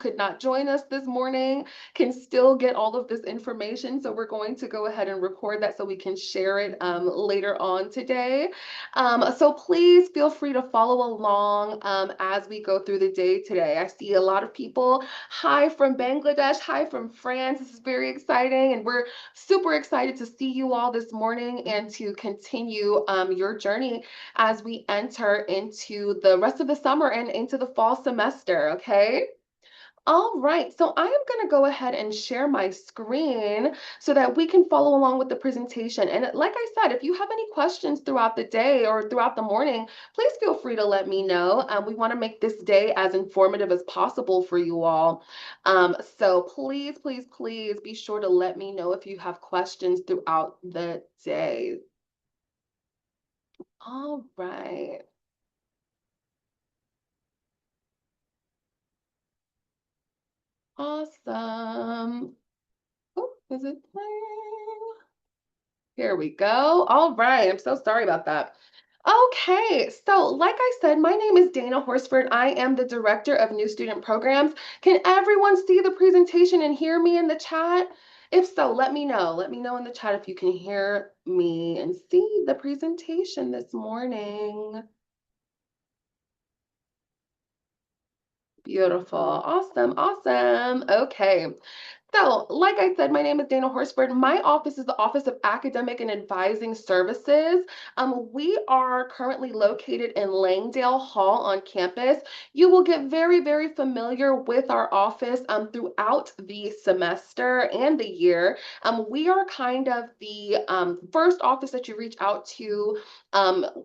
could not join us this morning can still get all of this information. So we're going to go ahead and record that so we can share it later on today. So please feel free to follow along as we go through the day today. I see a lot of people. Hi from Bangladesh. Hi from France. This is very exciting. And we're super excited to see you all this morning and to continue your journey as we enter into the rest of the summer and into the fall semester. Okay. All right, so I am going to go ahead and share my screen so that we can follow along with the presentation. And like I said, if you have any questions throughout the day or throughout the morning, please feel free to let me know. We want to make this day as informative as possible for you all. So please, please, please be sure to let me know if you have questions throughout the day. All right. Awesome. Oh, is it playing? Here we go. All right. I'm so sorry about that. Okay, so like I said, my name is Dana Horsford. I am the Director of New Student Programs. Can everyone see the presentation and hear me in the chat? If so, let me know. Let me know in the chat if you can hear me and see the presentation this morning. Beautiful. Awesome. Awesome. Okay. So, like I said, my name is Dana Horsford. My office is the Office of Academic and Advising Services. We are currently located in Langdale Hall on campus. You will get very, very familiar with our office throughout the semester and the year. We are kind of the first office that you reach out to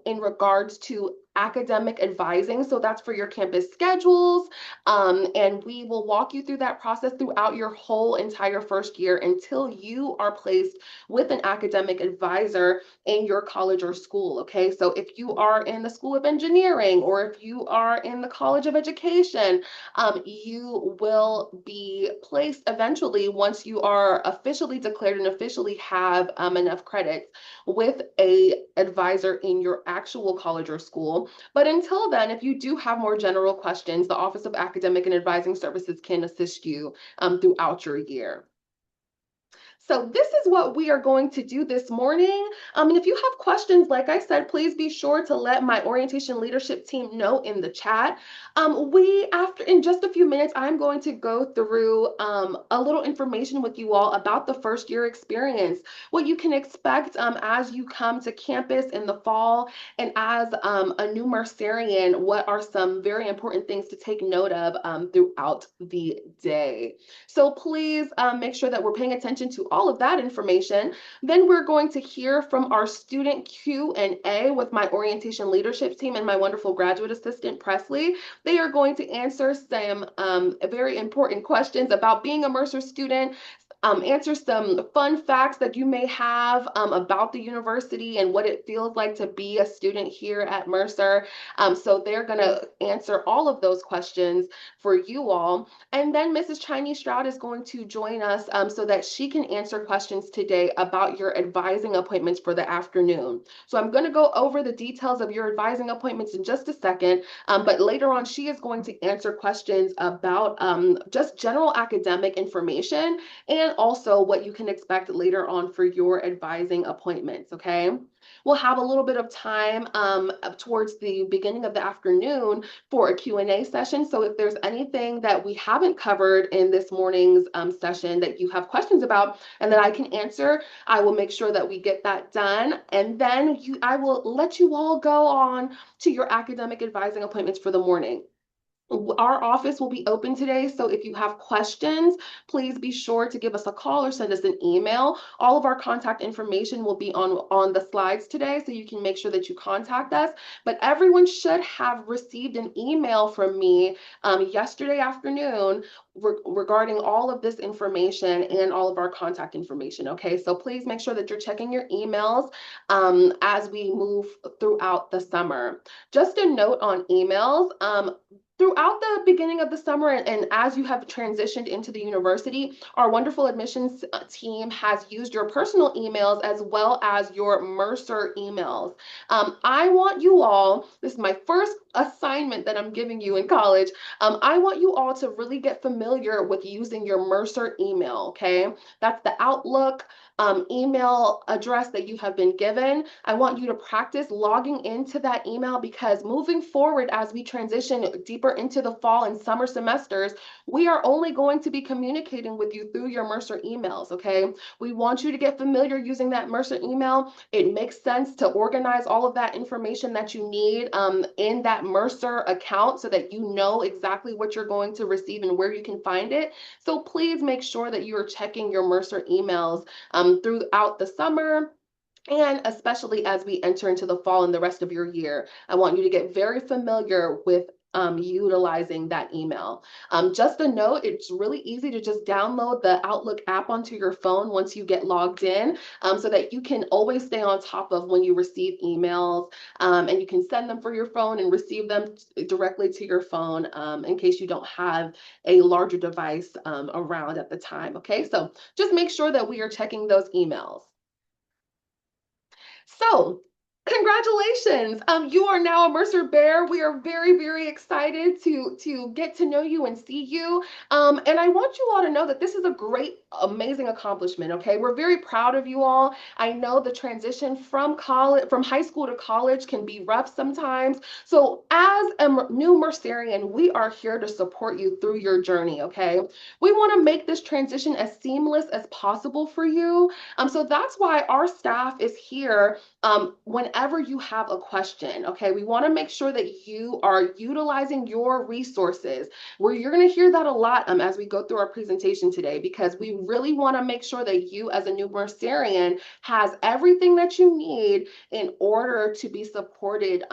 in regards to academic advising. So that's for your campus schedules, and we will walk you through that process throughout your whole entire first year until you are placed with an academic advisor in your college or school. Okay, so if you are in the School of Engineering or if you are in the College of Education, you will be placed eventually once you are officially declared and officially have enough credits with a advisor in your actual college or school. But until then, if you do have more general questions, the Office of Academic and Advising Services can assist you throughout your year. So this is what we are going to do this morning. And if you have questions, like I said, please be sure to let my orientation leadership team know in the chat. After in just a few minutes, I'm going to go through a little information with you all about the first year experience, what you can expect as you come to campus in the fall, and as a new Mercerian, what are some very important things to take note of throughout the day. So please make sure that we're paying attention to all of that information. Then we're going to hear from our student Q&A with my orientation leadership team and my wonderful graduate assistant, Presley. They are going to answer some very important questions about being a Mercer student, answer some fun facts that you may have about the university and what it feels like to be a student here at Mercer. So they're going to answer all of those questions for you all. And then Mrs. Chinese Stroud is going to join us so that she can answer questions today about your advising appointments for the afternoon. So I'm going to go over the details of your advising appointments in just a second, but later on she is going to answer questions about just general academic information and also what you can expect later on for your advising appointments, okay? We'll have a little bit of time towards the beginning of the afternoon for a Q&A session. So if there's anything that we haven't covered in this morning's session that you have questions about and that I can answer, I will make sure that we get that done. And then I will let you all go on to your academic advising appointments for the morning. Our office will be open today, so if you have questions, please be sure to give us a call or send us an email. All of our contact information will be on the slides today, so you can make sure that you contact us. But everyone should have received an email from me yesterday afternoon regarding all of this information and all of our contact information, okay? So please make sure that you're checking your emails as we move throughout the summer. Just a note on emails, throughout the beginning of the summer and as you have transitioned into the university, our wonderful admissions team has used your personal emails as well as your Mercer emails. I want you all, this is my first assignment that I'm giving you in college. I want you all to really get familiar with using your Mercer email, okay? That's the Outlook email address that you have been given. I want you to practice logging into that email because moving forward, as we transition deeper into the fall and summer semesters, we are only going to be communicating with you through your Mercer emails, okay? We want you to get familiar using that Mercer email. It makes sense to organize all of that information that you need in that Mercer account so that you know exactly what you're going to receive and where you can find it. So please make sure that you are checking your Mercer emails throughout the summer and especially as we enter into the fall and the rest of your year. I want you to get very familiar with utilizing that email. Just a note, it's really easy to just download the Outlook app onto your phone once you get logged in so that you can always stay on top of when you receive emails and you can send them for your phone and receive them directly to your phone in case you don't have a larger device around at the time. Okay, so just make sure that we are checking those emails. So, congratulations. You are now a Mercer Bear. We are very, very excited to get to know you and see you. And I want you all to know that this is a great, amazing accomplishment. Okay, we're very proud of you all. I know the transition from college, from high school to college, can be rough sometimes. So, as a new Mercerian, we are here to support you through your journey. Okay, we want to make this transition as seamless as possible for you. So that's why our staff is here whenever you have a question. Okay, we want to make sure that you are utilizing your resources. Where you're going to hear that a lot as we go through our presentation today, because we really want to make sure that you, as a new Mercerian, has everything that you need in order to be supported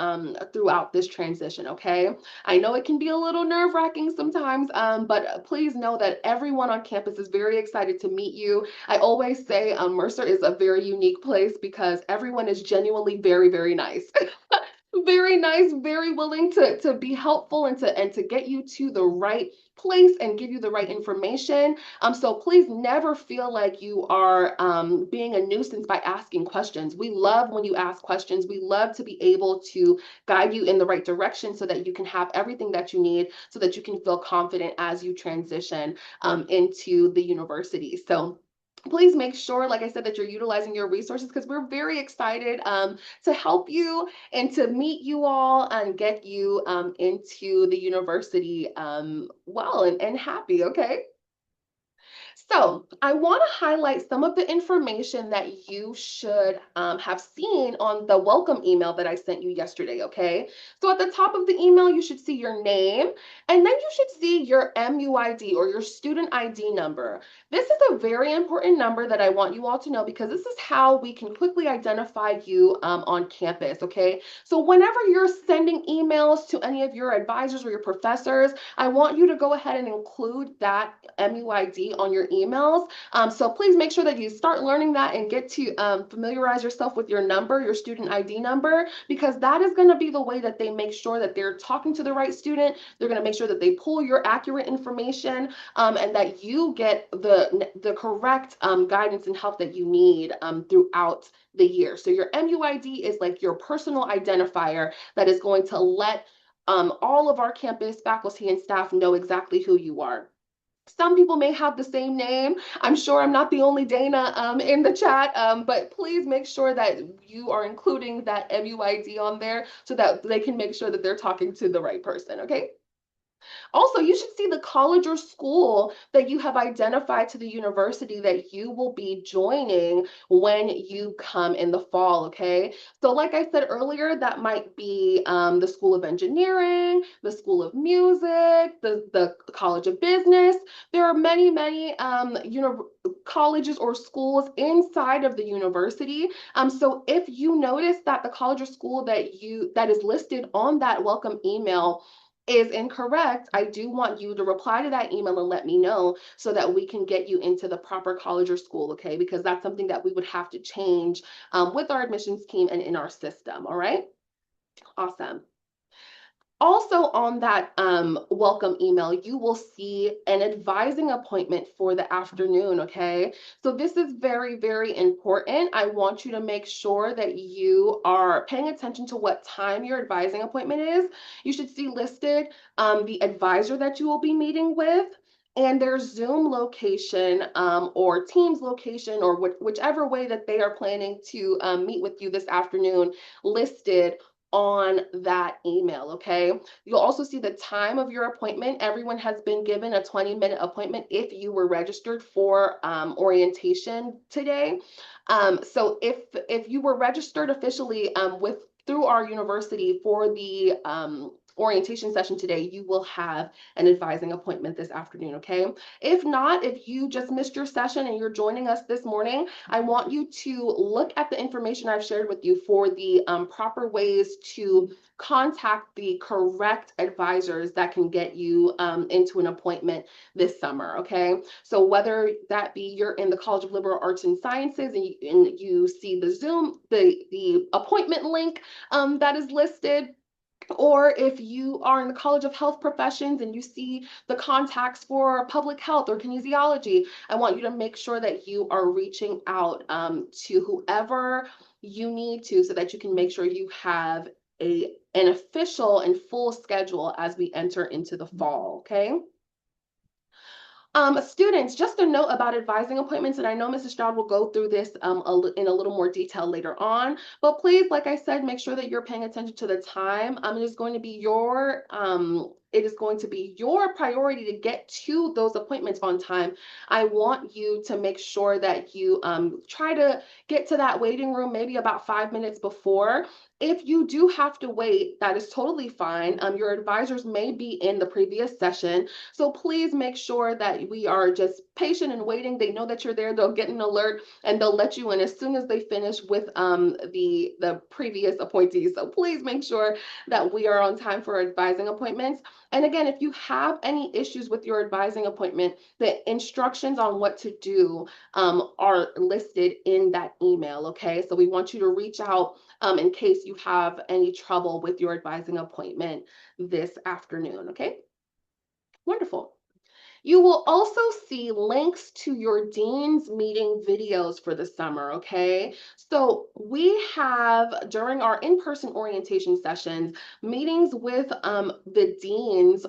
throughout this transition. Okay, I know it can be a little nerve-wracking sometimes, but please know that everyone on campus is very excited to meet you. I always say Mercer is a very unique place because everyone is genuinely very, very nice. Very nice, very willing to be helpful and to get you to the right place and give you the right information. So please never feel like you are being a nuisance by asking questions. We love when you ask questions. We love to be able to guide you in the right direction so that you can have everything that you need so that you can feel confident as you transition into the university. So please make sure, like I said, that you're utilizing your resources because we're very excited to help you and to meet you all and get you into the university well and happy, okay? So I want to highlight some of the information that you should have seen on the welcome email that I sent you yesterday, okay? So at the top of the email, you should see your name, and then you should see your MUID or your student ID number. This is a very important number that I want you all to know because this is how we can quickly identify you on campus, okay? So whenever you're sending emails to any of your advisors or your professors, I want you to go ahead and include that MUID on your emails. So please make sure that you start learning that and get to familiarize yourself with your number, your student ID number, because that is going to be the way that they make sure that they're talking to the right student. They're going to make sure that they pull your accurate information and that you get the correct guidance and help that you need throughout the year. So your MUID is like your personal identifier that is going to let all of our campus faculty and staff know exactly who you are. Some people may have the same name. I'm sure I'm not the only Dana in the chat, but please make sure that you are including that MUID on there so that they can make sure that they're talking to the right person, okay? Also, you should see the college or school that you have identified to the university that you will be joining when you come in the fall, okay? So like I said earlier, that might be the School of Engineering, the School of Music, the College of Business. There are many, many colleges or schools inside of the university. So if you notice that the college or school that is listed on that welcome email is incorrect, I do want you to reply to that email and let me know so that we can get you into the proper college or school, okay? Because that's something that we would have to change with our admissions team and in our system, all right? Awesome. Also, on that welcome email, you will see an advising appointment for the afternoon. Okay. So, this is very, very important. I want you to make sure that you are paying attention to what time your advising appointment is. You should see listed the advisor that you will be meeting with. And their Zoom location or Teams location, or whichever way that they are planning to meet with you this afternoon, listed on that email, okay? You'll also see the time of your appointment. Everyone has been given a 20-minute appointment if you were registered for orientation today. So if you were registered officially with through our university for the orientation session today, you will have an advising appointment this afternoon, okay? If not, if you just missed your session and you're joining us this morning, I want you to look at the information I've shared with you for the proper ways to contact the correct advisors that can get you into an appointment this summer, okay? So whether that be you're in the College of Liberal Arts and Sciences and you see the Zoom, the appointment link that is listed, or if you are in the College of Health Professions and you see the contacts for public health or kinesiology, I want you to make sure that you are reaching out to whoever you need to so that you can make sure you have an official and full schedule as we enter into the fall, okay? Students, just a note about advising appointments, and I know Mrs. Stroud will go through this in a little more detail later on, but please, like I said, make sure that you're paying attention to the time. It is going to be your priority to get to those appointments on time. I want you to make sure that you try to get to that waiting room maybe about 5 minutes before. If you do have to wait, that is totally fine. Your advisors may be in the previous session, so please make sure that we are just patient and waiting. They know that you're there. They'll get an alert and they'll let you in as soon as they finish with the previous appointees. So please make sure that we are on time for advising appointments. And again, if you have any issues with your advising appointment, the instructions on what to do are listed in that email. Okay, so we want you to reach out in case you have any trouble with your advising appointment this afternoon. Okay, wonderful. You will also see links to your dean's meeting videos for the summer, okay? So we have, during our in-person orientation sessions, meetings with the deans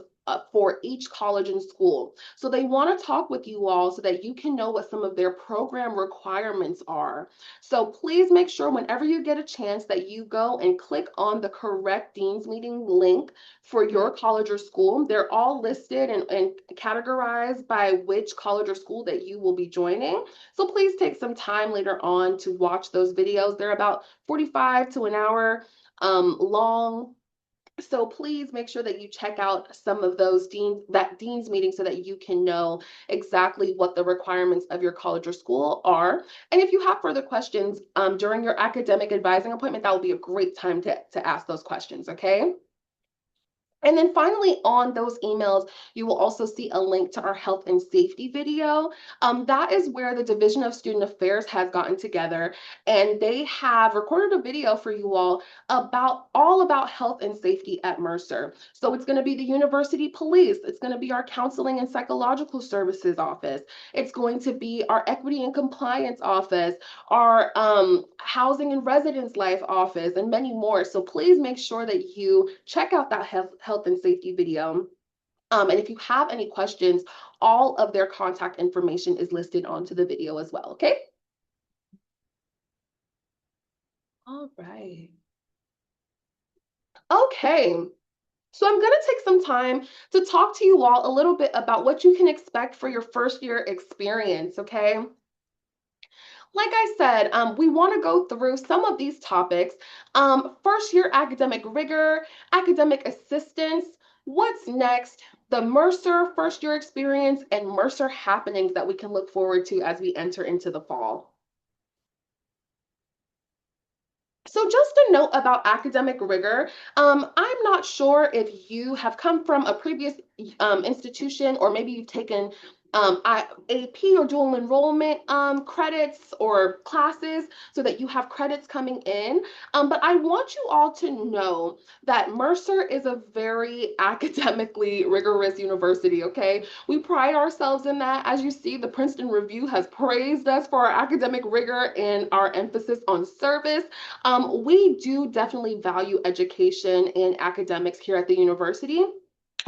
for each college and school. So they want to talk with you all so that you can know what some of their program requirements are. So please make sure whenever you get a chance that you go and click on the correct dean's meeting link for your college or school. They're all listed and categorized by which college or school that you will be joining. So please take some time later on to watch those videos. They're about 45 to an hour long. So please make sure that you check out some of those dean's meetings so that you can know exactly what the requirements of your college or school are. And if you have further questions during your academic advising appointment, that will be a great time to ask those questions, okay? And then finally, on those emails, you will also see a link to our health and safety video. That is where the Division of Student Affairs has gotten together and they have recorded a video for you all about health and safety at Mercer. So it's going to be the university police. It's going to be our counseling and psychological services office. It's going to be our equity and compliance office, our housing and residence life office, and many more. So please make sure that you check out that health and safety video. And if you have any questions, all of their contact information is listed onto the video as well, okay? All right. Okay. So I'm going to take some time to talk to you all a little bit about what you can expect for your first year experience, okay? Like I said, we want to go through some of these topics. First year academic rigor, academic assistance, what's next, the Mercer first year experience, and Mercer happenings that we can look forward to as we enter into the fall. So just a note about academic rigor. I'm not sure if you have come from a previous institution or maybe you've taken AP or dual enrollment credits or classes so that you have credits coming in. But I want you all to know that Mercer is a very academically rigorous university, okay? We pride ourselves in that. As you see, the Princeton Review has praised us for our academic rigor and our emphasis on service. We do definitely value education and academics here at the university.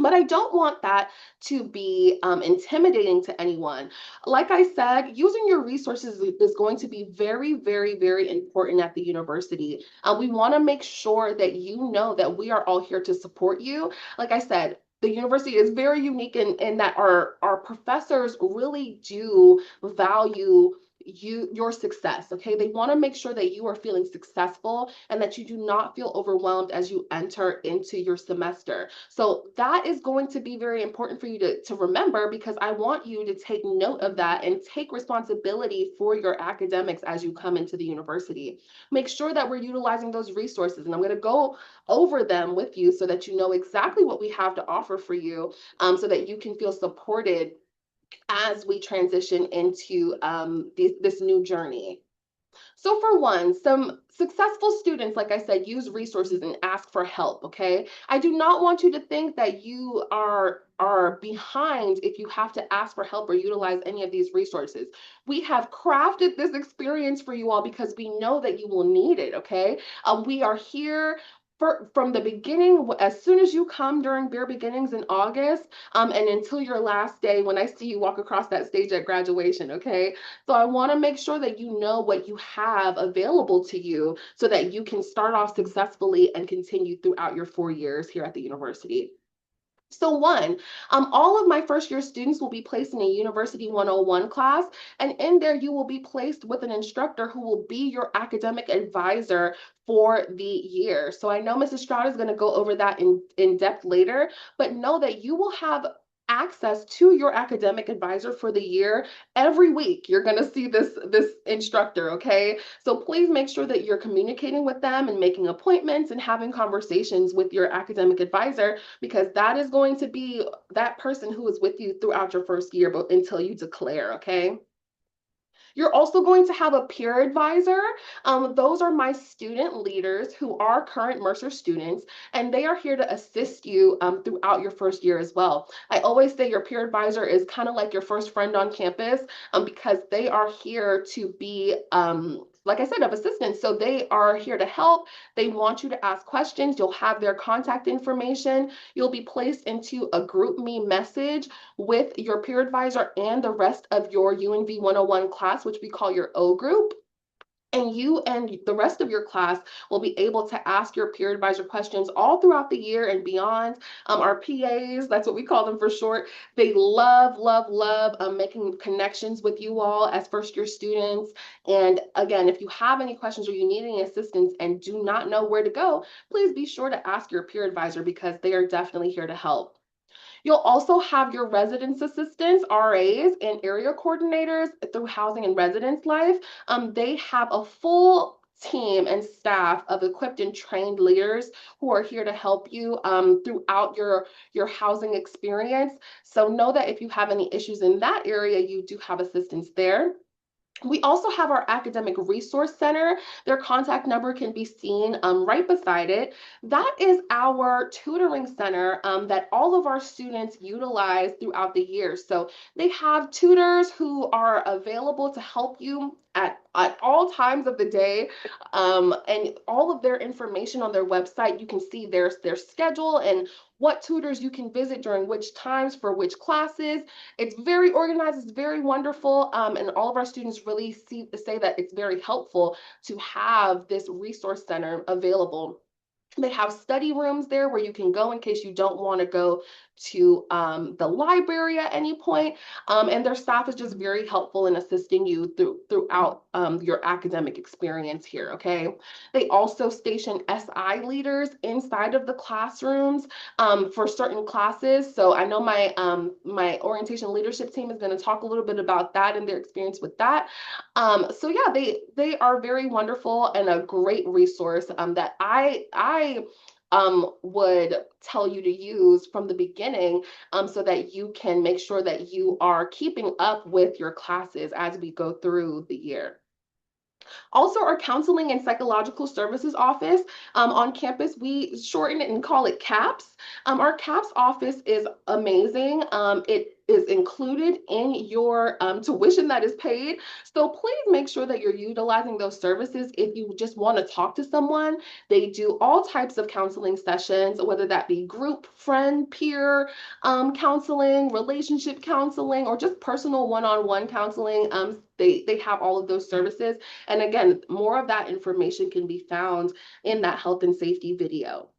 But I don't want that to be intimidating to anyone. Like I said, using your resources is going to be very, very, very important at the university. We want to make sure that you know that we are all here to support you. Like I said, the university is very unique in that our professors really do value your success. Okay, they want to make sure that you are feeling successful and that you do not feel overwhelmed as you enter into your semester. So that is going to be very important for you to remember, because I want you to take note of that and take responsibility for your academics as you come into the university. Make sure that we're utilizing those resources, and I'm going to go over them with you so that you know exactly what we have to offer for you, so that you can feel supported as we transition into this new journey. So for one, some successful students, like I said, use resources and ask for help, okay? I do not want you to think that you are behind if you have to ask for help or utilize any of these resources. We have crafted this experience for you all because we know that you will need it, okay? We are here from the beginning, as soon as you come during Bare Beginnings in August, and until your last day when I see you walk across that stage at graduation, okay? So I want to make sure that you know what you have available to you so that you can start off successfully and continue throughout your 4 years here at the university. So one, all of my first year students will be placed in a University 101 class, and in there you will be placed with an instructor who will be your academic advisor for the year. So I know Mrs. Stroud is going to go over that in depth later, but know that you will have access to your academic advisor for the year every week. You're going to see this instructor, okay? So please make sure that you're communicating with them and making appointments and having conversations with your academic advisor, because that is going to be that person who is with you throughout your first year, but until you declare, okay? You're also going to have a peer advisor. Those are my student leaders who are current Mercer students, and they are here to assist you throughout your first year as well. I always say your peer advisor is kind of like your first friend on campus, because they are here to be, like I said, of assistance. So they are here to help. They want you to ask questions. You'll have their contact information. You'll be placed into a group me message with your peer advisor and the rest of your UNV 101 class, which we call your O group. And you and the rest of your class will be able to ask your peer advisor questions all throughout the year and beyond. Our PAs, that's what we call them for short, they love, love, love making connections with you all as first year students. And again, if you have any questions or you need any assistance and do not know where to go, please be sure to ask your peer advisor, because they are definitely here to help. You'll also have your residence assistants, RAs, and area coordinators through Housing and Residence Life. They have a full team and staff of equipped and trained leaders who are here to help you throughout your housing experience. So know that if you have any issues in that area, you do have assistance there. We also have our Academic Resource Center. Their contact number can be seen right beside it. That is our tutoring center that all of our students utilize throughout the year. So they have tutors who are available to help you at all times of the day, and all of their information on their website. You can see their schedule and what tutors you can visit during which times for which classes. It's very organized, it's very wonderful, and all of our students really say that it's very helpful to have this resource center available. They have study rooms there where you can go in case you don't want to go to the library at any point. And their staff is just very helpful in assisting you throughout your academic experience here, okay? They also station SI leaders inside of the classrooms for certain classes. So I know my orientation leadership team is going to talk a little bit about that and their experience with that. So yeah, they are very wonderful and a great resource that I would tell you to use from the beginning, so that you can make sure that you are keeping up with your classes as we go through the year. Also, our counseling and psychological services office on campus, we shorten it and call it CAPS. Our CAPS office is amazing. It is included in your tuition that is paid. So please make sure that you're utilizing those services. If you just want to talk to someone, they do all types of counseling sessions, whether that be group, friend, peer counseling, relationship counseling, or just personal one-on-one counseling. They have all of those services. And again, more of that information can be found in that health and safety video.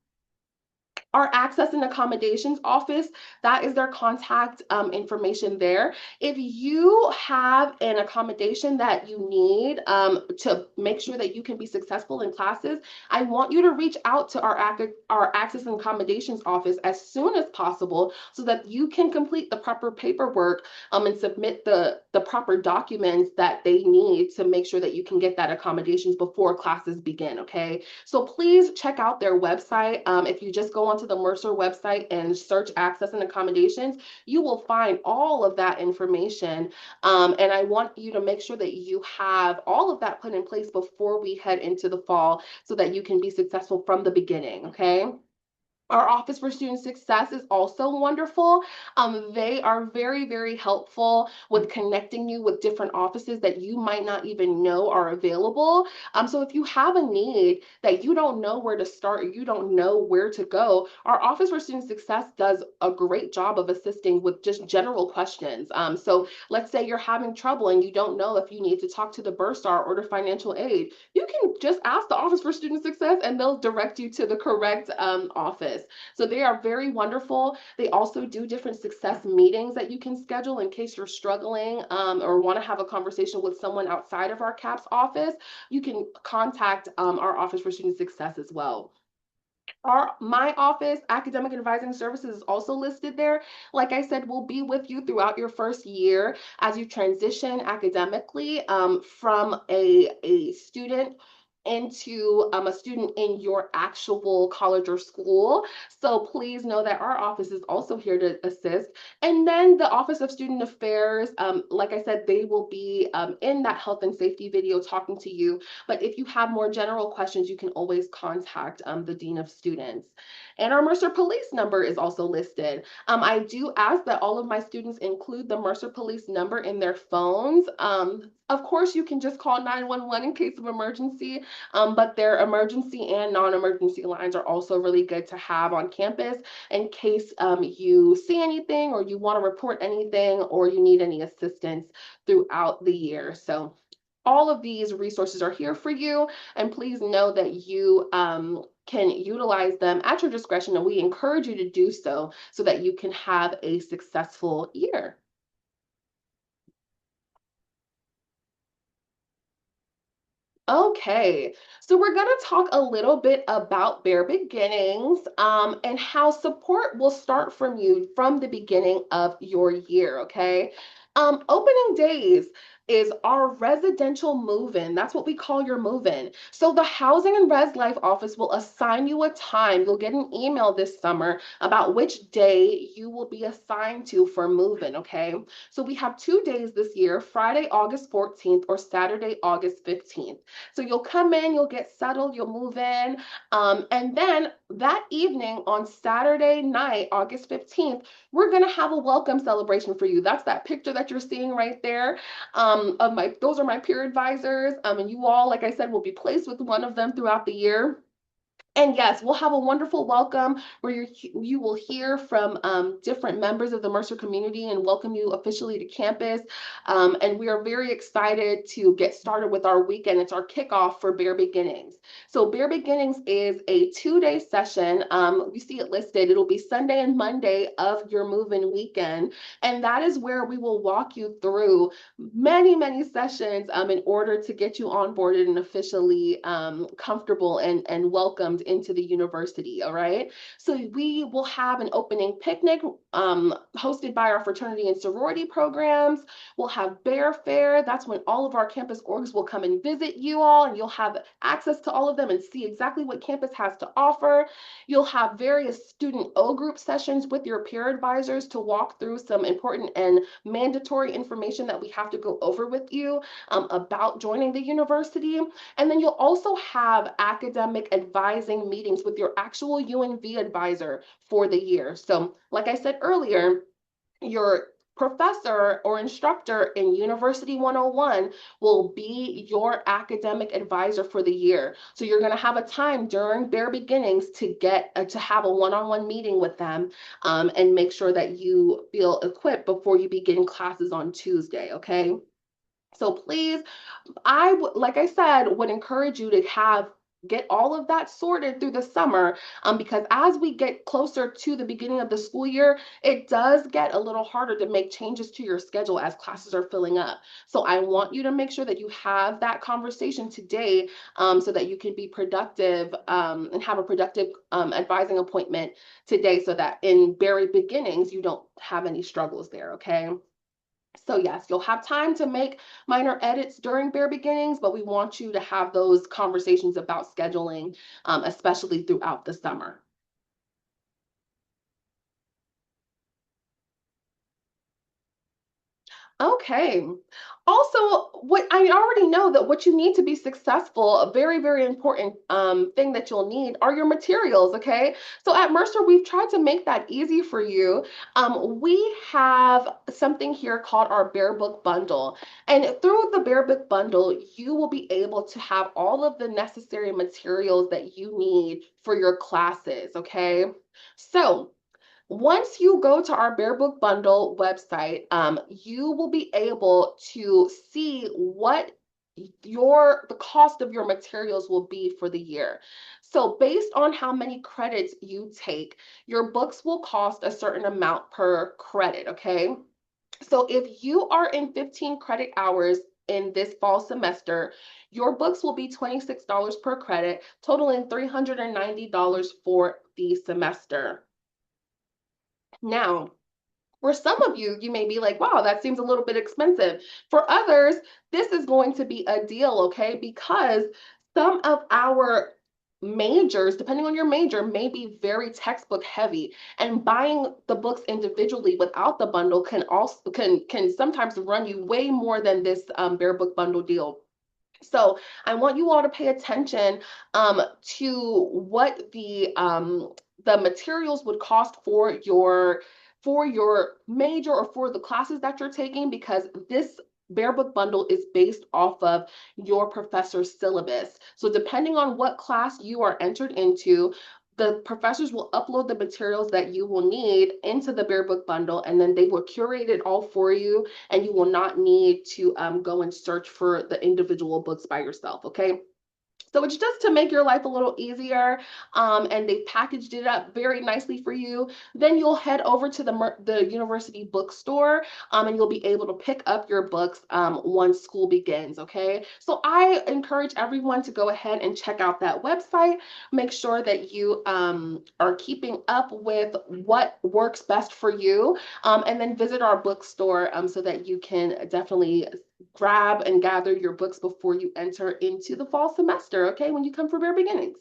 Our access and accommodations office, that is their contact information there. If you have an accommodation that you need to make sure that you can be successful in classes, I want you to reach out to our access and accommodations office as soon as possible so that you can complete the proper paperwork and submit the proper documents that they need to make sure that you can get that accommodations before classes begin, okay? So please check out their website. If you just go onto the Mercer website and search access and accommodations, you will find all of that information. And I want you to make sure that you have all of that put in place before we head into the fall so that you can be successful from the beginning, okay? Our Office for Student Success is also wonderful. They are very, very helpful with connecting you with different offices that you might not even know are available. So if you have a need that you don't know where to start, you don't know where to go, our Office for Student Success does a great job of assisting with just general questions. So let's say you're having trouble and you don't know if you need to talk to the bursar or to financial aid. You can just ask the Office for Student Success and they'll direct you to the correct office. So they are very wonderful. They also do different success meetings that you can schedule in case you're struggling or want to have a conversation with someone outside of our CAPS office. You can contact our Office for Student Success as well. My office, Academic Advising Services, is also listed there. Like I said, we'll be with you throughout your first year as you transition academically from a student into a student in your actual college or school. So please know that our office is also here to assist. And then the Office of Student Affairs, like I said, they will be in that health and safety video talking to you. But if you have more general questions, you can always contact the Dean of Students. And our Mercer Police number is also listed. I do ask that all of my students include the Mercer Police number in their phones. Of course, you can just call 911 in case of emergency, but their emergency and non-emergency lines are also really good to have on campus in case you see anything or you want to report anything or you need any assistance throughout the year. So all of these resources are here for you, and please know that you can utilize them at your discretion, and we encourage you to do so so that you can have a successful year. Okay, so we're going to talk a little bit about Bare Beginnings and how support will start from you from the beginning of your year, okay? Opening days is our residential move-in. That's what we call your move-in. So the Housing and Res Life office will assign you a time. You'll get an email this summer about which day you will be assigned to for move-in, okay? So we have 2 days this year, Friday, August 14th or Saturday, August 15th. So you'll come in, you'll get settled, you'll move in. And then that evening on Saturday night, August 15th, we're going to have a welcome celebration for you. That's that picture that you're seeing right there those are my peer advisors. And you all, like I said, will be placed with one of them throughout the year. And yes, we'll have a wonderful welcome where you will hear from different members of the Mercer community and welcome you officially to campus. And we are very excited to get started with our weekend. It's our kickoff for Bare Beginnings. So Bare Beginnings is a 2-day session. You see it listed. It'll be Sunday and Monday of your move-in weekend. And that is where we will walk you through many, many sessions in order to get you onboarded and officially comfortable and welcomed welcomed into the university. All right. So we will have an opening picnic hosted by our fraternity and sorority programs. We'll have Bear Fair. That's when all of our campus orgs will come and visit you all, and you'll have access to all of them and see exactly what campus has to offer. You'll have various student O group sessions with your peer advisors to walk through some important and mandatory information that we have to go over with you about joining the university. And then you'll also have academic advising meetings with your actual UNV advisor for the year. So, like I said earlier, your professor or instructor in University 101 will be your academic advisor for the year. So you're going to have a time during Bare Beginnings to get to have a one-on-one meeting with them and make sure that you feel equipped before you begin classes on Tuesday. Okay. So please, I would, like I said, would encourage you to get all of that sorted through the summer, because as we get closer to the beginning of the school year, it does get a little harder to make changes to your schedule as classes are filling up. So I want you to make sure that you have that conversation today, so that you can be productive and have a productive advising appointment today, so that in very beginnings you don't have any struggles there. Okay. So yes, you'll have time to make minor edits during Bare Beginnings, but we want you to have those conversations about scheduling, especially throughout the summer. Okay. Also, what I already know that what you need to be successful, a very, very important thing that you'll need are your materials. Okay. So at Mercer, we've tried to make that easy for you. We have something here called our Bear Book Bundle. And through the Bear Book Bundle, you will be able to have all of the necessary materials that you need for your classes. Okay. So, once you go to our Bear Book Bundle website, you will be able to see what the cost of your materials will be for the year. So based on how many credits you take, your books will cost a certain amount per credit, okay? So if you are in 15 credit hours in this fall semester, your books will be $26 per credit, totaling $390 for the semester. Now, for some of you, you may be like, wow, that seems a little bit expensive. For others, this is going to be a deal, okay? Because some of our majors, depending on your major, may be very textbook heavy. And buying the books individually without the bundle can also can sometimes run you way more than this Bare Book Bundle deal. So I want you all to pay attention to what the materials would cost for your major or for the classes that you're taking, because this Bare Book Bundle is based off of your professor's syllabus. So depending on what class you are entered into, the professors will upload the materials that you will need into the Bare Book Bundle, and then they will curate it all for you, and you will not need to go and search for the individual books by yourself, okay? So it's just to make your life a little easier, and they've packaged it up very nicely for you. Then you'll head over to the university bookstore, and you'll be able to pick up your books once school begins, okay? So I encourage everyone to go ahead and check out that website. Make sure that you are keeping up with what works best for you, and then visit our bookstore so that you can definitely grab and gather your books before you enter into the fall semester, okay, when you come for Bare Beginnings.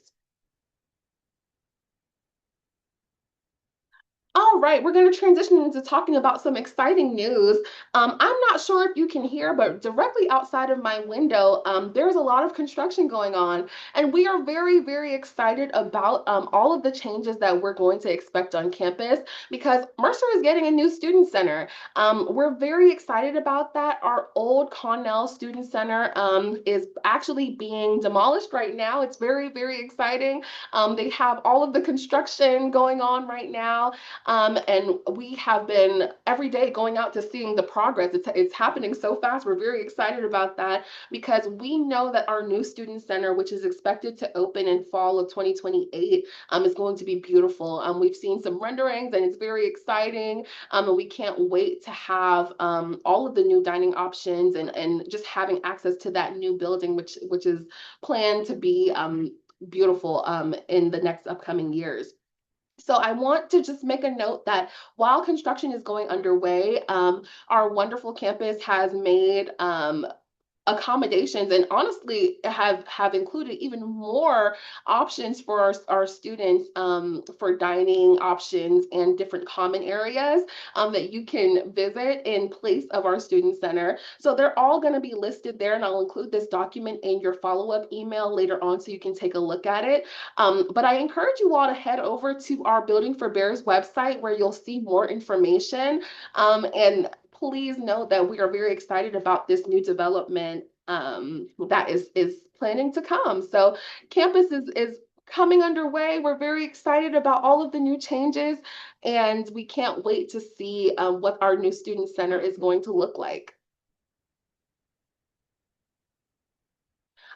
All right, we're going to transition into talking about some exciting news. I'm not sure if you can hear, but directly outside of my window, there's a lot of construction going on, and we are very, very excited about all of the changes that we're going to expect on campus, because Mercer is getting a new student center. We're very excited about that. Our old Connell Student Center is actually being demolished right now. It's very, very exciting. They have all of the construction going on right now. And we have been every day going out to seeing the progress. It's happening so fast. We're very excited about that, because we know that our new student center, which is expected to open in fall of 2028, is going to be beautiful. We've seen some renderings, and it's very exciting. And we can't wait to have all of the new dining options, and just having access to that new building, which is planned to be beautiful in the next upcoming years. So I want to just make a note that while construction is going underway, our wonderful campus has made accommodations and honestly have included even more options for our students for dining options and different common areas that you can visit in place of our student center. So they're all going to be listed there, and I'll include this document in your follow-up email later on so you can take a look at it. But I encourage you all to head over to our Building for Bears website where you'll see more information, and please note that we are very excited about this new development that is planning to come. So campus is coming underway. We're very excited about all of the new changes, and we can't wait to see what our new student center is going to look like.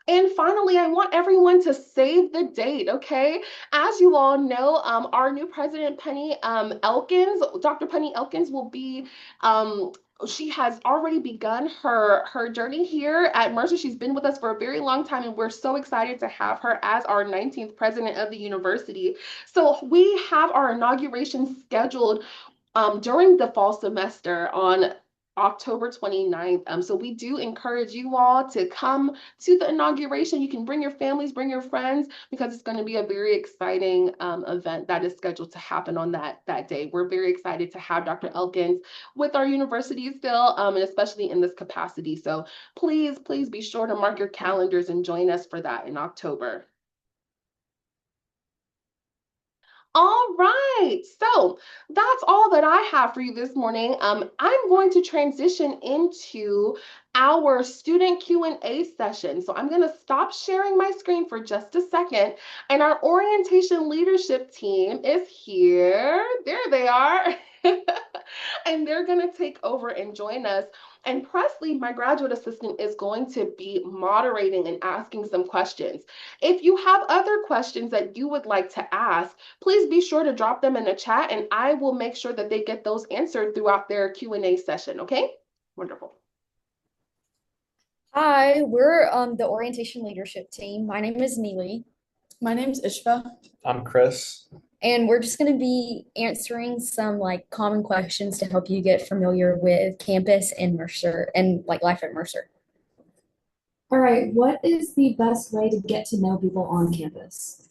And finally, I want everyone to save the date, okay? As you all know, our new president, Penny Elkins, Dr. Penny Elkins, will be. She has already begun her journey here at Mercer. She's been with us for a very long time, and we're so excited to have her as our 19th president of the university. So we have our inauguration scheduled during the fall semester on October 29th. So we do encourage you all to come to the inauguration. You can bring your families, bring your friends, because it's going to be a very exciting event that is scheduled to happen on that day. We're very excited to have Dr. Elkins with our university still, and especially in this capacity. So please be sure to mark your calendars and join us for that in October. All right, so that's all that I have for you this morning. I'm going to transition into our student Q&A session. So I'm going to stop sharing my screen for just a second, and our orientation leadership team is here. There they are. And they're going to take over and join us. And Presley, my graduate assistant, is going to be moderating and asking some questions. If you have other questions that you would like to ask, please be sure to drop them in the chat, and I will make sure that they get those answered throughout their Q&A session, okay? Wonderful. Hi, we're the orientation leadership team. My name is Neely, My name's Ishva. I'm Chris. and we're just going to be answering some like common questions to help you get familiar with campus and Mercer and like life at Mercer. All right, what is the best way to get to know people on campus?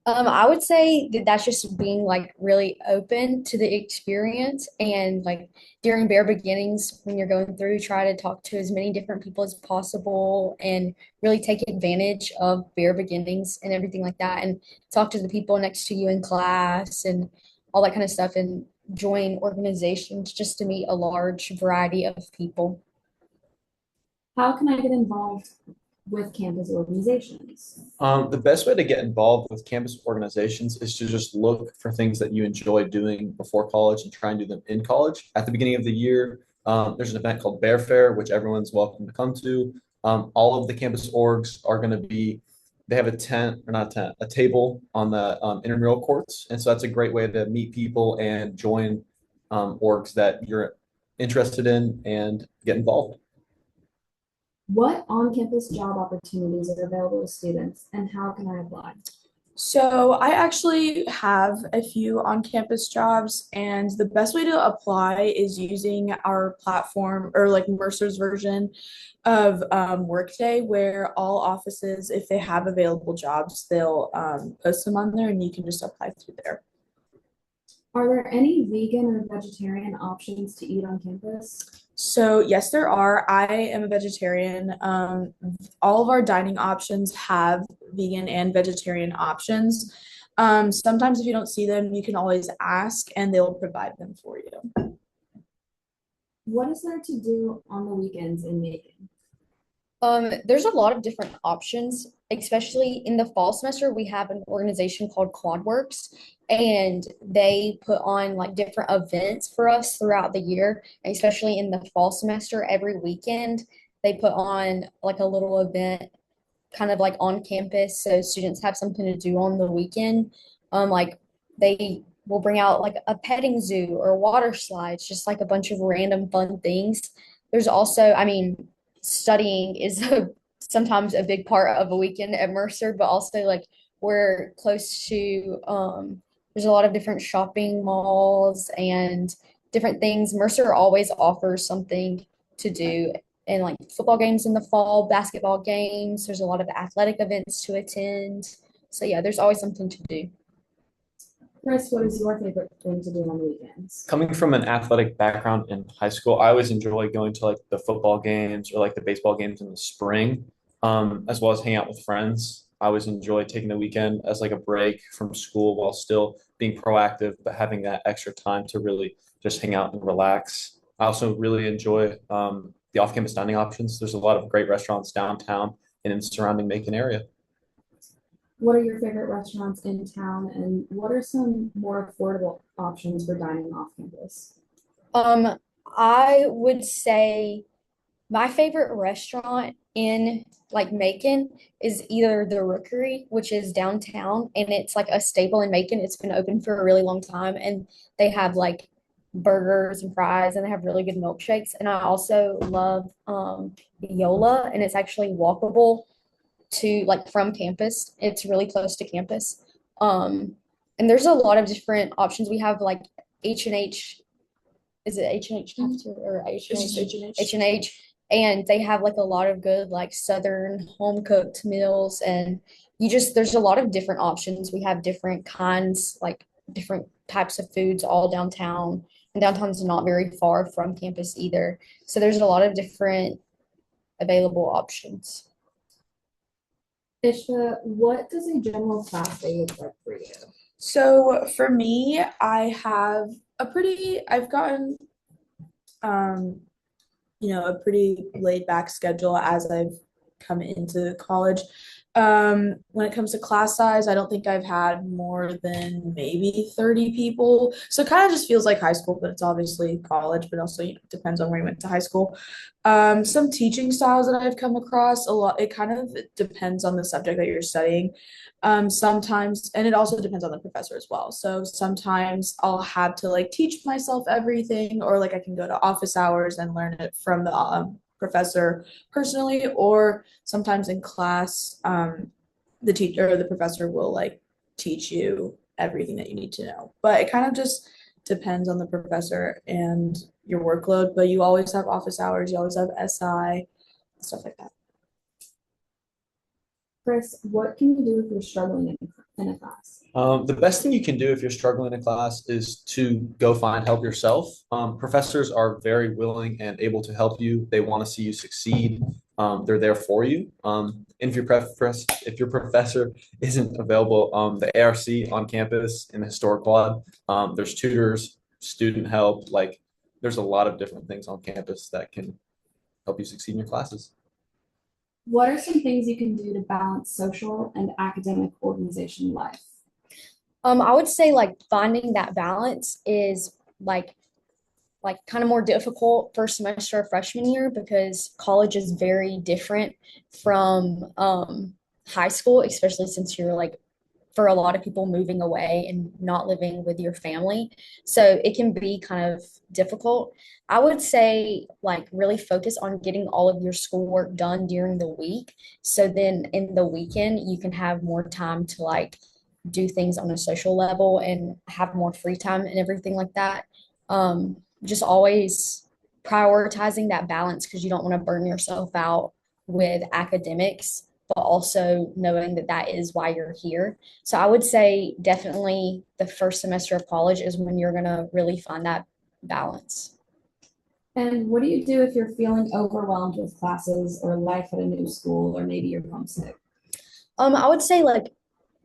I would say that that's just being like really open to the experience and like during bare beginnings when you're going through, try to talk to as many different people as possible and really take advantage of bare beginnings and everything like that and talk to the people next to you in class and all that kind of stuff and join organizations just to meet a large variety of people. How can I get involved with campus organizations? The best way to get involved with campus organizations is to just look for things that you enjoy doing before college and try and do them in college. At the beginning of the year, there's an event called Bear Fair, which everyone's welcome to come to. All of the campus orgs are going to be, they have a tent, or not a tent, a table on the intramural courts. And so that's a great way to meet people and join orgs that you're interested in and get involved. What on-campus job opportunities are available to students and how can I apply? So I actually have a few on-campus jobs, and the best way to apply is using our platform or like Mercer's version of Workday, where all offices, if they have available jobs, they'll post them on there, and you can just apply through there. Are there any vegan or vegetarian options to eat on campus? So yes, there are. I am a vegetarian. All of our dining options have vegan and vegetarian options. Sometimes if you don't see them, you can always ask and they'll provide them for you. What is there to do on the weekends in Macon? There's a lot of different options, especially in the fall semester. We have an organization called QuadWorks, and they put on like different events for us throughout the year, especially in the fall semester. Every weekend, they put on like a little event kind of like on campus, so students have something to do on the weekend. Like they will bring out like a petting zoo or water slides, just like a bunch of random fun things. There's also, I mean, studying is sometimes a big part of a weekend at Mercer, but also like We're close to there's a lot of different shopping malls and different things. Mercer always offers something to do, and like football games in the fall, basketball games. There's a lot of athletic events to attend. So yeah, there's always something to do. Chris, what is your favorite thing to do on the weekends? Coming from an athletic background in high school, I always enjoy going to like the football games or like the baseball games in the spring, as well as hang out with friends. I always enjoy taking the weekend as like a break from school while still being proactive, but having that extra time to really just hang out and relax. I also really enjoy the off-campus dining options. There's a lot of great restaurants downtown and in the surrounding Macon area. What are your favorite restaurants in town, and what are some more affordable options for dining off campus? Um, I would say my favorite restaurant in like Macon is either the Rookery, which is downtown, and it's like a staple in Macon. It's been open for a really long time, and they have like burgers and fries, and they have really good milkshakes. And I also love Yola, and it's actually walkable to like from campus. It's really close to campus. Um, and there's a lot of different options. We have like H&H, is it H&H cafeteria or It's just H&H? H&H. H&H. And they have like a lot of good like southern home cooked meals, and there's a lot of different options. We have different kinds, like different types of foods all downtown. And downtown's not very far from campus either. So there's a lot of different available options. Ishta, what does a general class day look like for you? So for me, I've gotten um, a pretty laid back schedule as I've come into college. When it comes to class size, I don't think I've had more than maybe 30 people. So it kind of just feels like high school, but it's obviously college, but also depends on where you went to high school. Some teaching styles that I've come across a lot, it kind of depends on the subject that you're studying. Sometimes, and it also depends on the professor as well. So sometimes I'll have to like teach myself everything, or like I can go to office hours and learn it from the professor personally, or sometimes in class, the teacher or the professor will like teach you everything that you need to know. But it kind of just depends on the professor and your workload. But you always have office hours, you always have SI, stuff like that. Chris, what can you do if you're struggling in a class? The best thing you can do if you're struggling in class is to go find help yourself. Professors are very willing and able to help you. They want to see you succeed. They're there for you. And if your professor isn't available, the ARC on campus in the historic quad, there's tutors, student help. Like there's a lot of different things on campus that can help you succeed in your classes. What are some things you can do to balance social and academic organization life? I would say like finding that balance is like kind of more difficult first semester of freshman year because college is very different from high school, especially since you're like for a lot of people moving away and not living with your family. So it can be kind of difficult. I would say like really focus on getting all of your schoolwork done during the week. So then in the weekend, you can have more time to like do things on a social level and have more free time and everything like that. Just always prioritizing that balance because you don't want to burn yourself out with academics, but also knowing that that is why you're here. So I would say definitely the first semester of college is when you're going to really find that balance. And what do you do if you're feeling overwhelmed with classes or life at a new school, or maybe you're homesick? I would say like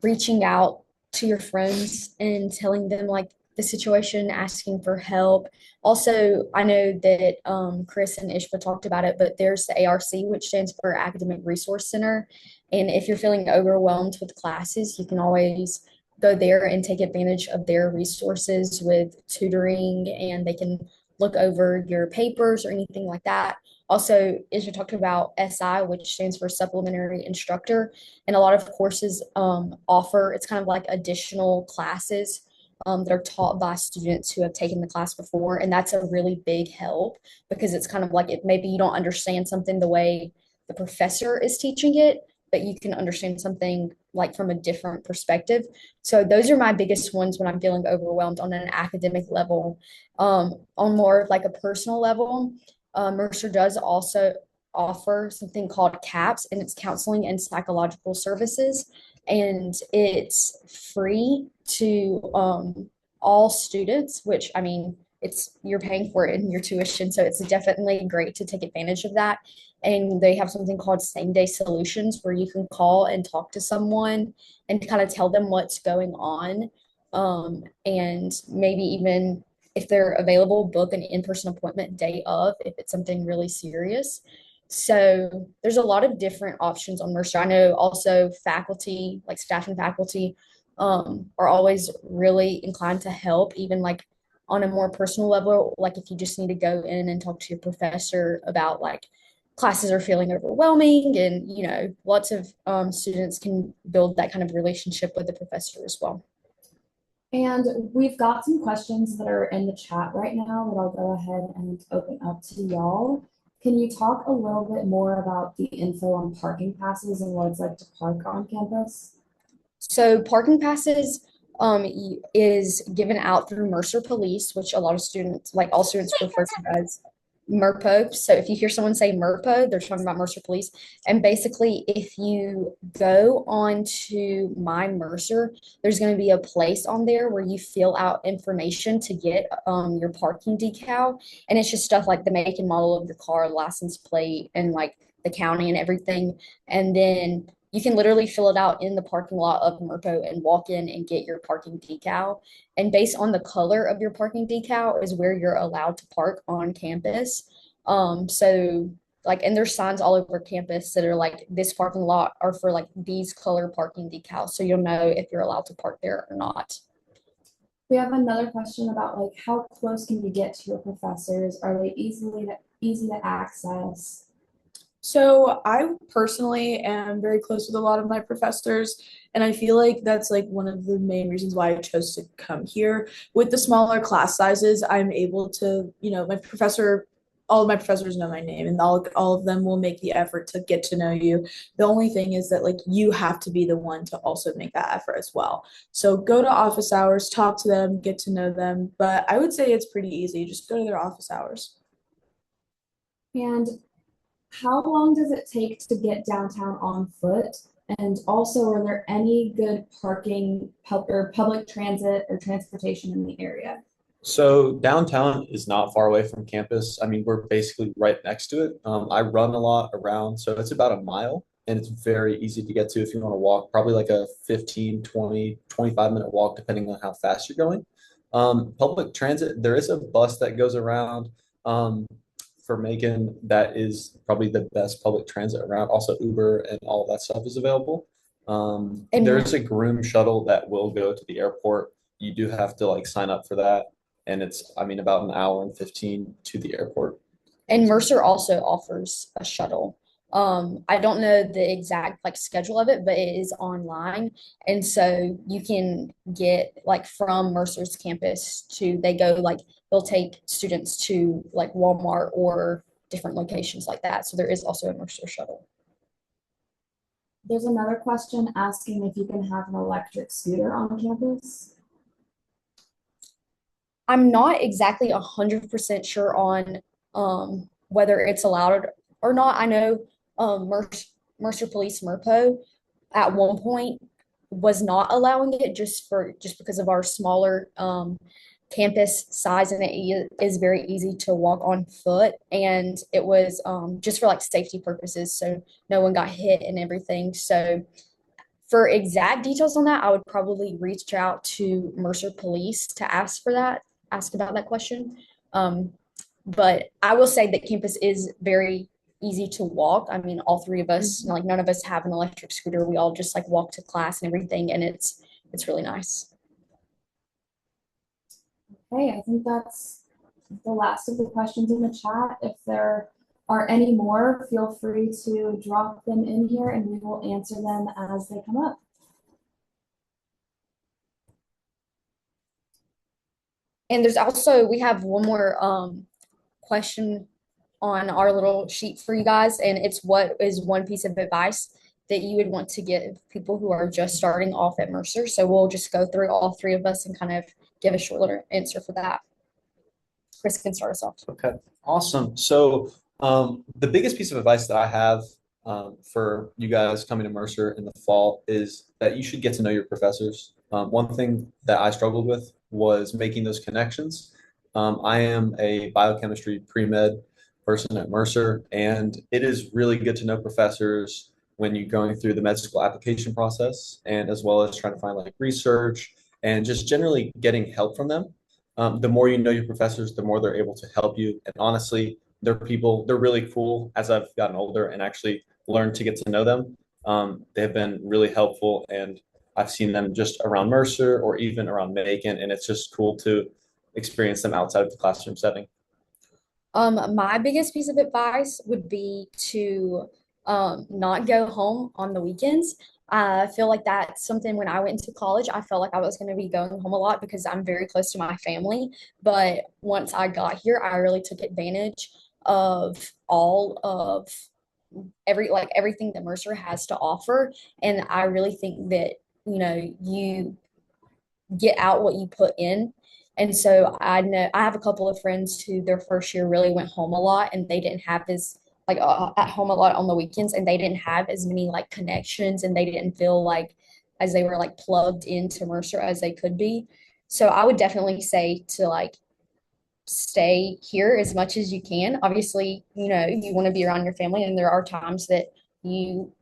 reaching out to your friends and telling them like the situation, asking for help. Also, I know that Chris and Ishva talked about it, but there's the ARC, which stands for Academic Resource Center. And if you're feeling overwhelmed with classes, you can always go there and take advantage of their resources with tutoring, and they can look over your papers or anything like that. Also, Ishva talked about SI, which stands for Supplementary Instructor, and a lot of courses offer it's kind of like additional classes that are taught by students who have taken the class before, and that's a really big help because it's kind of like if maybe you don't understand something the way the professor is teaching it, but you can understand something like from a different perspective. So those are my biggest ones when I'm feeling overwhelmed on an academic level. On more of like a personal level, Mercer does also offer something called CAPS, and it's counseling and psychological services, and it's free to all students, which I mean, it's you're paying for it in your tuition, so it's definitely great to take advantage of that. And they have something called same day solutions where you can call and talk to someone and kind of tell them what's going on. And maybe even if they're available, book an in-person appointment day of if it's something really serious. So there's a lot of different options on Mercer. I know also faculty, like staff and faculty, are always really inclined to help, even like on a more personal level, like if you just need to go in and talk to your professor about like classes are feeling overwhelming, and lots of students can build that kind of relationship with the professor as well. And we've got some questions that are in the chat right now that I'll go ahead and open up to y'all. Can you talk a little bit more about the info on parking passes and what it's like to park on campus? So parking passes is given out through Mercer Police, which a lot of students, like all students, refer to as MERPO. So if you hear someone say MERPO, they're talking about Mercer Police. And basically, if you go on to My Mercer, there's going to be a place on there where you fill out information to get your parking decal. And it's just stuff like the make and model of your car, license plate, and like the county and everything. And then you can literally fill it out in the parking lot of MERPO and walk in and get your parking decal. And based on the color of your parking decal is where you're allowed to park on campus. So like, and there's signs all over campus that are like, this parking lot are for like these color parking decals. So you'll know if you're allowed to park there or not. We have another question about like how close can you get to your professors? Are they easy to access? So I personally am very close with a lot of my professors, and I feel like that's like one of the main reasons why I chose to come here. With the smaller class sizes, I'm able to, all of my professors know my name, and all of them will make the effort to get to know you. The only thing is that like you have to be the one to also make that effort as well. So go to office hours, talk to them, get to know them, but I would say it's pretty easy. Just go to their office hours. And how long does it take to get downtown on foot? And also, are there any good or public transit or transportation in the area? So downtown is not far away from campus. I mean, we're basically right next to it. I run a lot around, so it's about a mile and it's very easy to get to if you want to walk, probably like a 15, 20, 25-minute walk, depending on how fast you're going. Public transit, there is a bus that goes around for Macon that is probably the best public transit around. Also, Uber and all of that stuff is available. And There's a groom shuttle that will go to the airport. You do have to like sign up for that, and it's I mean about an hour and 15 to the airport. And Mercer also offers a shuttle. I don't know the exact like schedule of it, but it is online. And so you can get like from Mercer's campus to they go like they'll take students to like Walmart or different locations like that. So there is also a Mercer shuttle. There's another question asking if you can have an electric scooter on campus. I'm not exactly 100% sure on whether it's allowed or not. I know Mercer Police MERPO at one point was not allowing it just because of our smaller campus size, and it is very easy to walk on foot, and it was just for like safety purposes, so no one got hit and everything. So for exact details on that, I would probably reach out to Mercer Police to ask about that question. Um, but I will say that campus is very easy to walk. I mean, all three of us, like none of us have an electric scooter. We all just like walk to class and everything, and it's really nice. Okay, I think that's the last of the questions in the chat. If there are any more, feel free to drop them in here and we will answer them as they come up. And there's also we have one more question on our little sheet for you guys, and it's what is one piece of advice that you would want to give people who are just starting off at Mercer? So we'll just go through all three of us and kind of give a short little answer for that. Chris can start us off. Okay, awesome. So, the biggest piece of advice that I have for you guys coming to Mercer in the fall is that you should get to know your professors. One thing that I struggled with was making those connections. I am a biochemistry pre-med person at Mercer, and it is really good to know professors when you're going through the med school application process, and as well as trying to find like research and just generally getting help from them. The more you know your professors, the more they're able to help you. And honestly, they're really cool as I've gotten older and actually learned to get to know them. They've been really helpful, and I've seen them just around Mercer or even around Macon, and it's just cool to experience them outside of the classroom setting. My biggest piece of advice would be to not go home on the weekends. I feel like that's something when I went into college, I felt like I was going to be going home a lot because I'm very close to my family. But once I got here, I really took advantage of all of everything that Mercer has to offer. And I really think that, you get out what you put in. And so I know I have a couple of friends who their first year really went home a lot and they didn't have as at home a lot on the weekends and they didn't have as many like connections and they didn't feel like as they were like plugged into Mercer as they could be. So I would definitely say to like stay here as much as you can. Obviously, you want to be around your family and there are times that you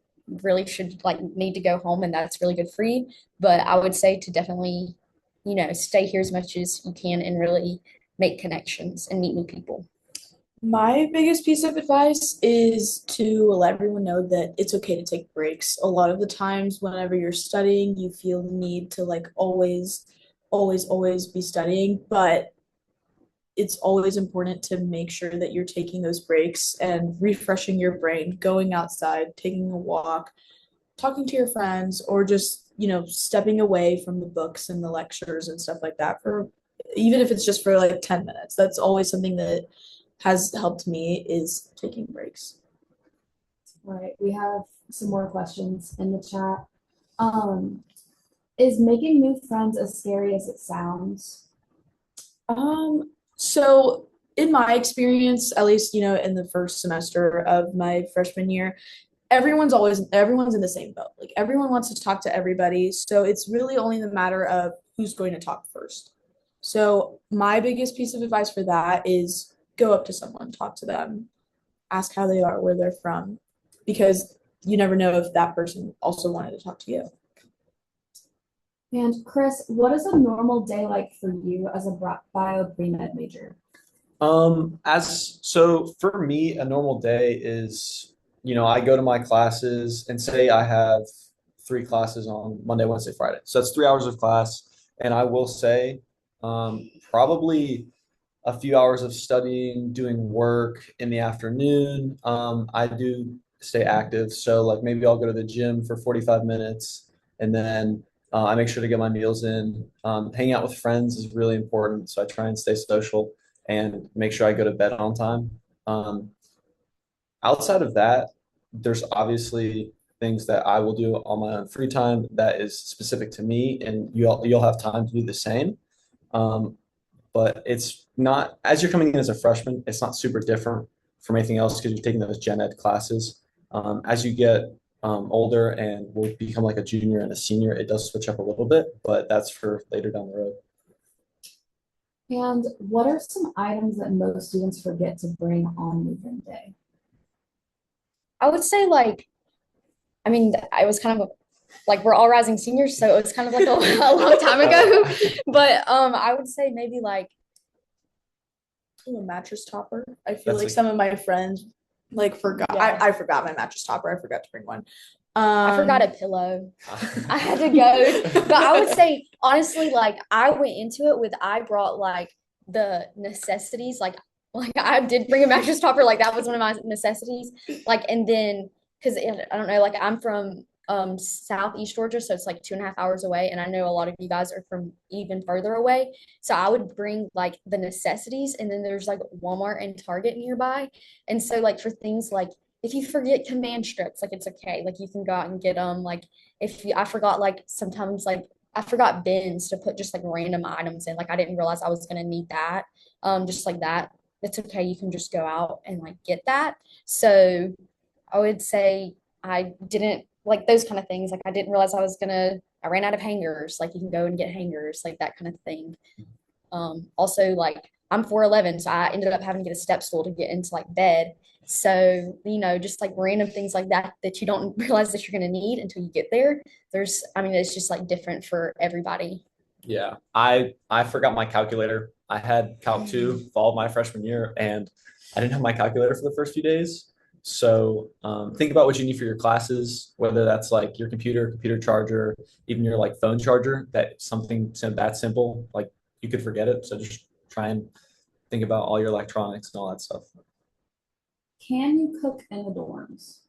really should like need to go home and that's really good for you. But I would say to definitely, stay here as much as you can and really make connections and meet new people. My biggest piece of advice is to let everyone know that it's okay to take breaks. A lot of the times, whenever you're studying, you feel the need to like always be studying, but it's always important to make sure that you're taking those breaks and refreshing your brain, going outside, taking a walk, talking to your friends, or just, stepping away from the books and the lectures and stuff like that for even if it's just for like 10 minutes. That's always something that has helped me is taking breaks. All right, we have some more questions in the chat. Um, is making new friends as scary as it sounds? So in my experience, at least, in the first semester of my freshman year, everyone's in the same boat. Like everyone wants to talk to everybody. So it's really only the matter of who's going to talk first. So my biggest piece of advice for that is go up to someone, talk to them, ask how they are, where they're from, because you never know if that person also wanted to talk to you. And Chris, what is a normal day like for you as a bio pre-med major? As so for me, a normal day is, I go to my classes and say I have three classes on Monday, Wednesday, Friday. So that's 3 hours of class. And I will say, probably a few hours of studying, doing work in the afternoon. I do stay active. So like maybe I'll go to the gym for 45 minutes and then I make sure to get my meals in. Hanging out with friends is really important. So I try and stay social and make sure I go to bed on time. Um, Outside of that, there's obviously things that I will do on my own free time that is specific to me, and you'll have time to do the same. Um, but it's not as you're coming in as a freshman, it's not super different from anything else because you're taking those gen ed classes. As you get older and will become like a junior and a senior, it does switch up a little bit, but that's for later down the road. And what are some items that most students forget to bring on move-in day? I would say I mean, I was kind of like we're all rising seniors, so it was kind of like a long time ago. But I would say maybe like A mattress topper. I feel That's like a- some of my friends like forgot. Yeah. I forgot my mattress topper. I forgot to bring one. I forgot a pillow. I had to go. But I would say honestly, like I went into it with I brought like the necessities, like I did bring a mattress topper, like that was one of my necessities. Like and then because I don't know, like I'm from southeast Georgia, so it's like 2.5 hours away, and I know a lot of you guys are from even further away. So I would bring like the necessities, and then there's like Walmart and Target nearby. And so like for things like if you forget command strips, like it's okay. Like you can go out and get them. Like if you, I forgot like sometimes like I forgot bins to put just like random items in. Like I didn't realize I was gonna need that. Just like that. It's okay. You can just go out and like get that. So I would say I didn't like those kind of things. Like I didn't realize I ran out of hangers. Like you can go and get hangers, like that kind of thing. Also, like I'm 4'11", so I ended up having to get a step stool to get into like bed. So, just like random things like that that you don't realize that you're going to need until you get there. I mean, it's just like different for everybody. Yeah, I forgot my calculator. I had Calc 2 fall of my freshman year, and I didn't have my calculator for the first few days. So think about what you need for your classes, whether that's like your computer charger, even your like phone charger. That something that simple, like you could forget it. So just try and think about all your electronics and all that stuff. Can you cook in the dorms?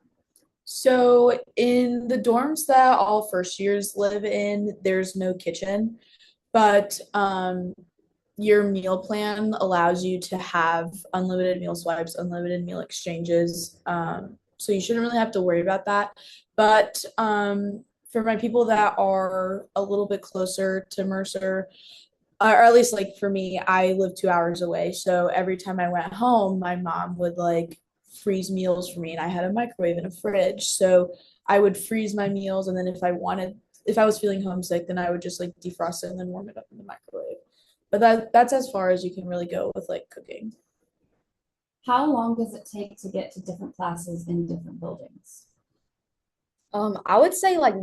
So in the dorms that all first years live in, there's no kitchen, but your meal plan allows you to have unlimited meal swipes, unlimited meal exchanges. So you shouldn't really have to worry about that. But for my people that are a little bit closer to Mercer, or at least like for me, I live 2 hours away. So every time I went home, my mom would like freeze meals for me, and I had a microwave and a fridge. So I would freeze my meals, and then if I was feeling homesick, then I would just like defrost it and then warm it up in the microwave. But that's as far as you can really go with like cooking. How long does it take to get to different classes in different buildings? I would say like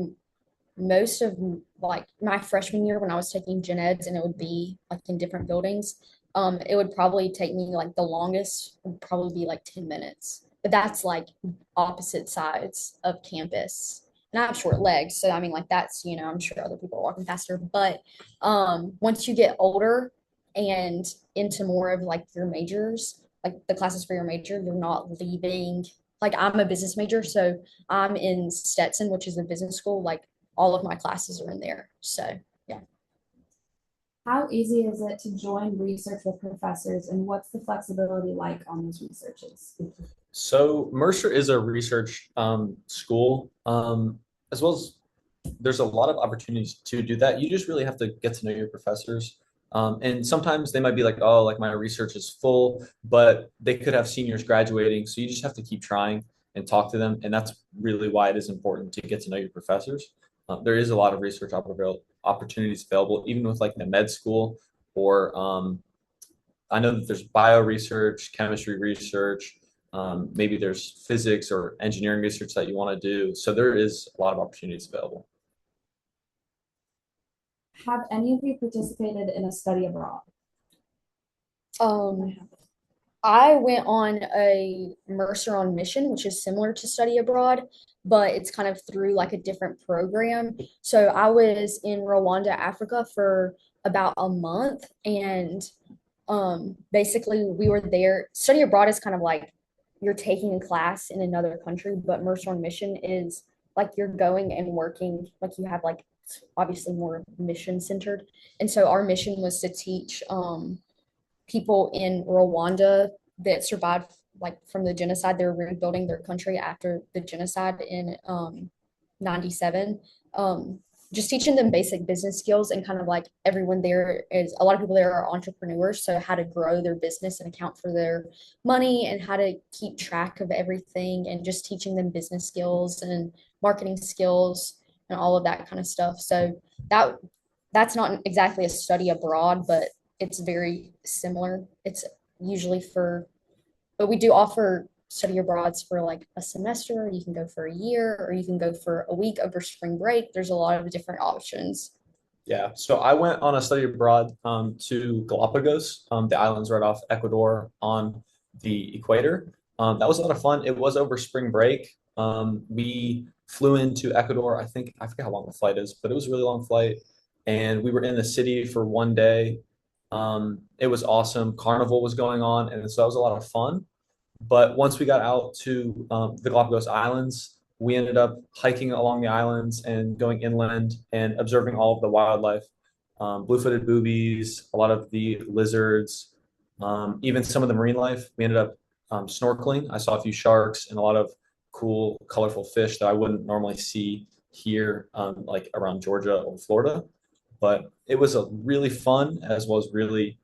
most of like my freshman year when I was taking gen eds and it would be like in different buildings, it would probably take me like the longest would probably be like 10 minutes. But that's like opposite sides of campus. And I have short legs, so I mean like that's, I'm sure other people are walking faster. But once you get older and into more of like your majors, like the classes for your major, you're not leaving. Like I'm a business major, so I'm in Stetson, which is a business school. Like all of my classes are in there. So yeah. How easy is it to join research with professors, and what's the flexibility like on those researches? So Mercer is a research school, as well as there's a lot of opportunities to do that. You just really have to get to know your professors. And sometimes they might be like, oh, like my research is full, but they could have seniors graduating. So you just have to keep trying and talk to them. And that's really why it is important to get to know your professors. There is a lot of opportunities available, even with like the med school, or I know that there's bio research, chemistry research, maybe there's physics or engineering research that you want to do. So there is a lot of opportunities available. Have any of you participated in a study abroad? Um, I went on a Mercer on Mission, which is similar to study abroad, but it's kind of through like a different program. So I was in Rwanda, Africa for about a month, and basically we were there. Study abroad is kind of like you're taking a class in another country, but Mercer on Mission is like you're going and working, like you have like obviously more mission centered. And so our mission was to teach people in Rwanda that survived like from the genocide. They were rebuilding their country after the genocide in 97. Just teaching them basic business skills, and kind of like everyone there is a lot of people there are entrepreneurs, so how to grow their business and account for their money and how to keep track of everything, and just teaching them business skills and marketing skills and all of that kind of stuff. So that that's not exactly a study abroad, but it's very similar. It's usually but we do offer study abroads for like a semester. You can go for a year, or you can go for a week over spring break. There's a lot of different options. Yeah, so I went on a study abroad to Galapagos, the islands right off Ecuador on the equator. That was a lot of fun. It was over spring break. We flew into Ecuador. I forget how long the flight is, but it was a really long flight. And we were in the city for one day. It was awesome. Carnival was going on, and so that was a lot of fun. But once we got out to the Galapagos Islands, we ended up hiking along the islands and going inland and observing all of the wildlife, blue-footed boobies, a lot of the lizards, even some of the marine life. We ended up snorkeling. I saw a few sharks and a lot of cool, colorful fish that I wouldn't normally see here, like around Georgia or Florida. But it was a really fun as well as really,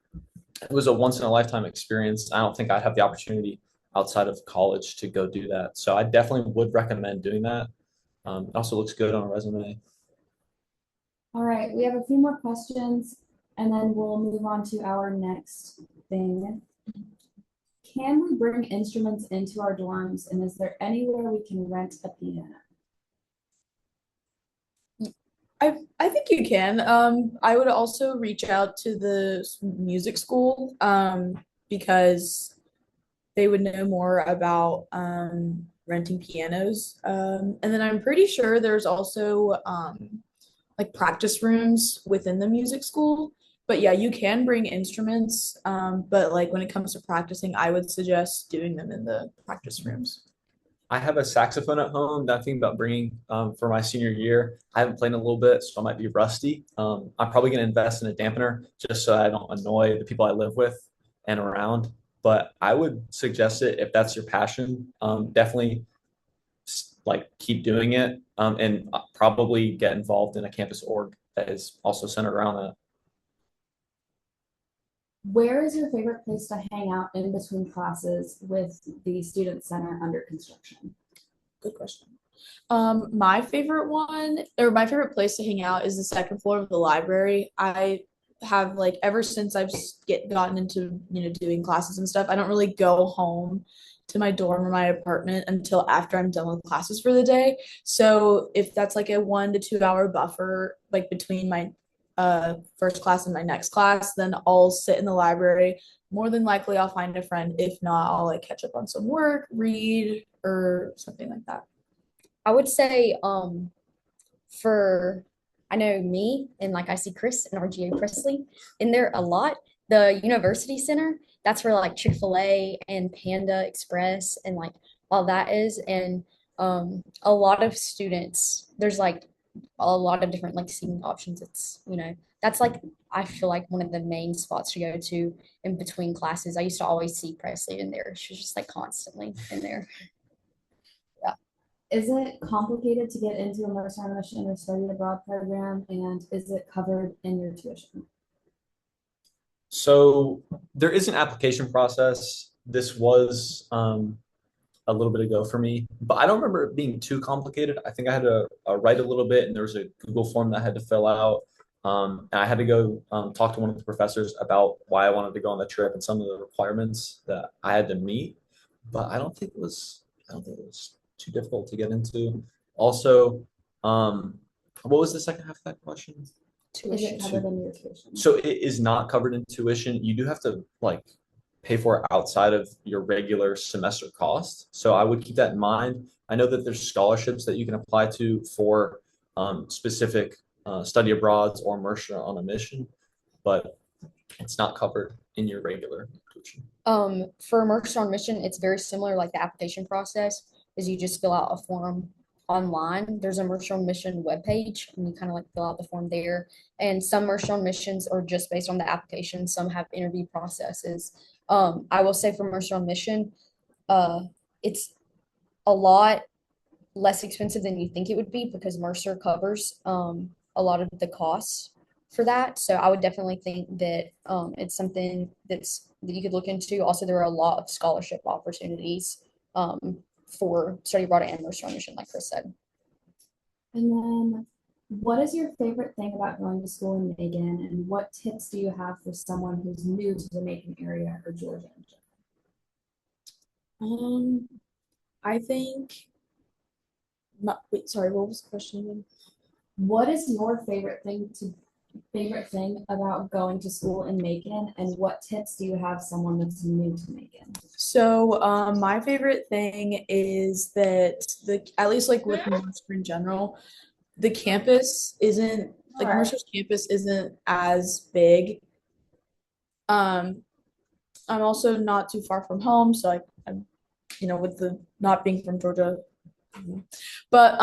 it was a once in a lifetime experience. I don't think I'd have the opportunity outside of college to go do that. So I definitely would recommend doing that. It also looks good on a resume. All right, we have a few more questions and then we'll move on to our next thing. Can we bring instruments into our dorms and is there anywhere we can rent a piano? I think you can. I would also reach out to the music school because they would know more about renting pianos. And then I'm pretty sure there's also like practice rooms within the music school. But yeah, you can bring instruments. But like when it comes to practicing, I would suggest doing them in the practice rooms. I have a saxophone at home that I'm thinking about bringing for my senior year. I haven't played in a little bit, so I might be rusty. I'm probably going to invest in a dampener just so I don't annoy the people I live with and around. But I would suggest it if that's your passion. Definitely like keep doing it and probably get involved in a campus org that is also centered around that. Where is your favorite place to hang out in between classes with the student center under construction? Good question. My favorite one or my favorite place to hang out is the second floor of the library. I have like ever since I've gotten into doing classes and stuff, I don't really go home to my dorm or my apartment until after I'm done with classes for the day. So if that's like a 1 to 2 hour buffer like between my first class and my next class, then I'll sit in the library. More than likely I'll find a friend. If not, I'll like catch up on some work, read, or something like that. I would say for I know me and like I see Chris and RGA Presley in there a lot. The University Center, that's where like Chick-fil-A and Panda Express and like all that is. And a lot of students, there's like a lot of different like seating options. That's like I feel like one of the main spots to go to in between classes. I used to always see Presley in there. She was just like constantly in there. Yeah. Is it complicated to get into a Mercer on Mission or study abroad program? And is it covered in your tuition? So there is an application process. This was a little bit ago for me, but I don't remember it being too complicated. I think I had to write a little bit, and there was a Google form that I had to fill out. And I had to go talk to one of the professors about why I wanted to go on the trip and some of the requirements that I had to meet. But I don't think it was too difficult to get into. Also, what was the second half of that question? Is it covered in your tuition? So it is not covered in tuition. You do have to like pay for it outside of your regular semester cost. So I would keep that in mind. I know that there's scholarships that you can apply to for specific study abroads or Mercer on a mission, but it's not covered in your regular tuition. For Mercer on Mission, it's very similar. Like the application process is you just fill out a form online. There's a Mercer on Mission webpage, and you kind of like fill out the form there. And some Mercer on Missions are just based on the application. Some have interview processes. I will say for Mercer on Mission, uh, it's a lot less expensive than you think it would be because Mercer covers a lot of the costs for that. So I would definitely think that it's something that you could look into. Also, there are a lot of scholarship opportunities for study abroad and Mercer on Mission, like Chris said. And then what is your favorite thing about going to school in Macon? And what tips do you have for someone who's new to the Macon area or Georgia? I think. Wait, sorry, what was the question again? What is your favorite thing about going to school in Macon? And what tips do you have someone that's new to Macon? So, my favorite thing is that at least like with Mercer in general, the campus isn't like Mercer's campus isn't as big. I'm also not too far from home, so I'm, with the not being from Georgia, but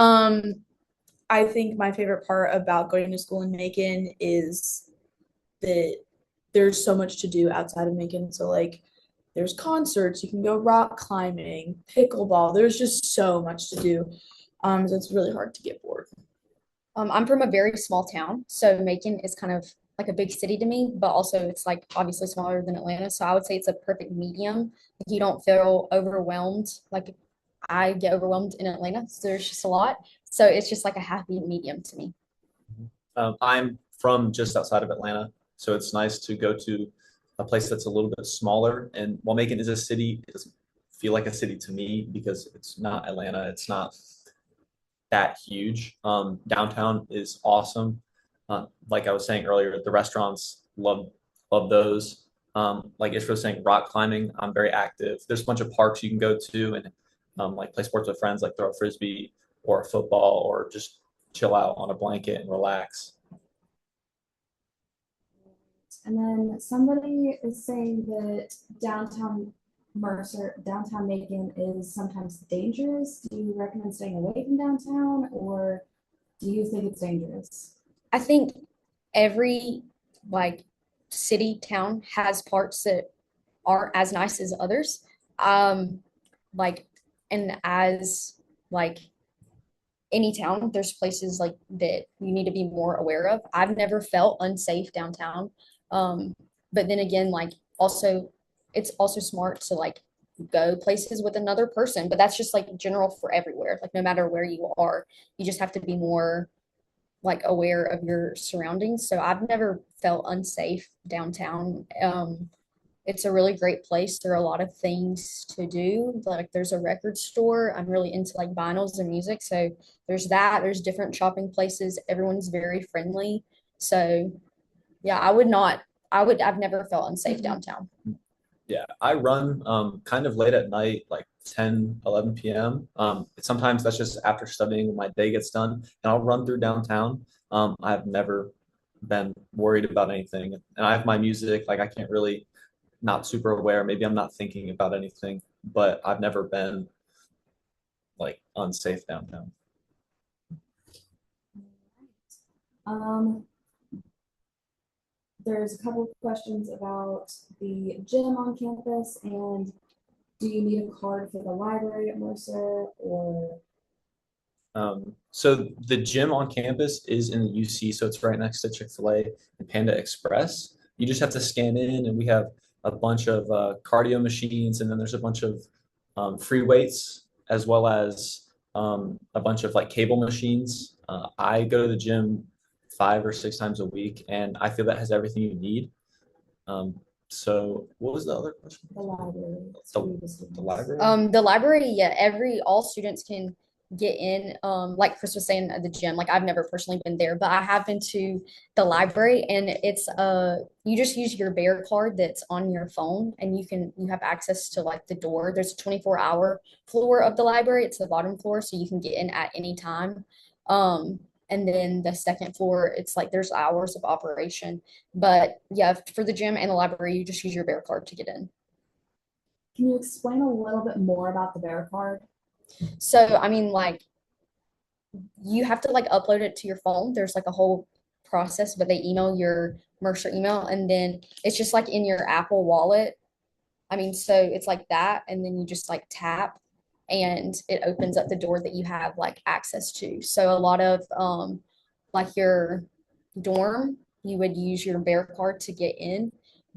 I think my favorite part about going to school in Macon is that there's so much to do outside of Macon. So like there's concerts, you can go rock climbing, pickleball. There's just so much to do. So it's really hard to get bored. I'm from a very small town, so Macon is kind of like a big city to me, but also it's like obviously smaller than Atlanta. So I would say it's a perfect medium. Like you don't feel overwhelmed. Like I get overwhelmed in Atlanta, so there's just a lot. So it's just like a happy medium to me. I'm from just outside of Atlanta, so it's nice to go to a place that's a little bit smaller. And while Macon is a city, it doesn't feel like a city to me because it's not Atlanta. It's not that huge. Downtown is awesome. Like I was saying earlier, the restaurants love those. Like Ishra was saying, rock climbing. I'm very active. There's a bunch of parks you can go to and like play sports with friends, like throw a frisbee or a football, or just chill out on a blanket and relax. And then somebody is saying that downtown Macon is sometimes dangerous. Do you recommend staying away from downtown or do you think it's dangerous? I think every like city town has parts that aren't as nice as others. Like and as like any town, there's places like that you need to be more aware of. I've never felt unsafe downtown. Um, but then again, like also it's also smart to like go places with another person, but that's just like general for everywhere. Like no matter where you are, you just have to be more like aware of your surroundings. So I've never felt unsafe downtown. It's a really great place. There are a lot of things to do. Like there's a record store. I'm really into like vinyls and music. So there's that. There's different shopping places. Everyone's very friendly. So yeah, I've never felt unsafe downtown. Yeah, I run kind of late at night, like 10, 11 p.m. Sometimes that's just after studying when my day gets done, and I'll run through downtown. I've never been worried about anything. And I have my music, like I can't really not super aware. Maybe I'm not thinking about anything, but I've never been like unsafe downtown. Um, there's a couple of questions about the gym on campus and do you need a card for the library at Mercer or So the gym on campus is in the UC, so it's right next to Chick-fil-A and Panda Express. You just have to scan in, and we have a bunch of cardio machines, and then there's a bunch of free weights, as well as a bunch of like cable machines. I go to the gym 5 or 6 times a week, and I feel that has everything you need. So what was the other question? the library? The library? The library, yeah, all students can get in. Like Chris was saying at the gym, like I've never personally been there, but I have been to the library and it's you just use your bear card that's on your phone and you have access to like the door. There's a 24-hour floor of the library. It's the bottom floor, so you can get in at any time. And then the second floor, it's like there's hours of operation. But yeah, for the gym and the library, you just use your bear card to get in. Can you explain a little bit more about the bear card? So, I mean, like you have to like upload it to your phone. There's like a whole process, but they email your Mercer email and then it's just like in your Apple wallet. I mean, so it's like that, and then you just like tap and it opens up the door that you have like access to. So a lot of like your dorm, you would use your bear card to get in.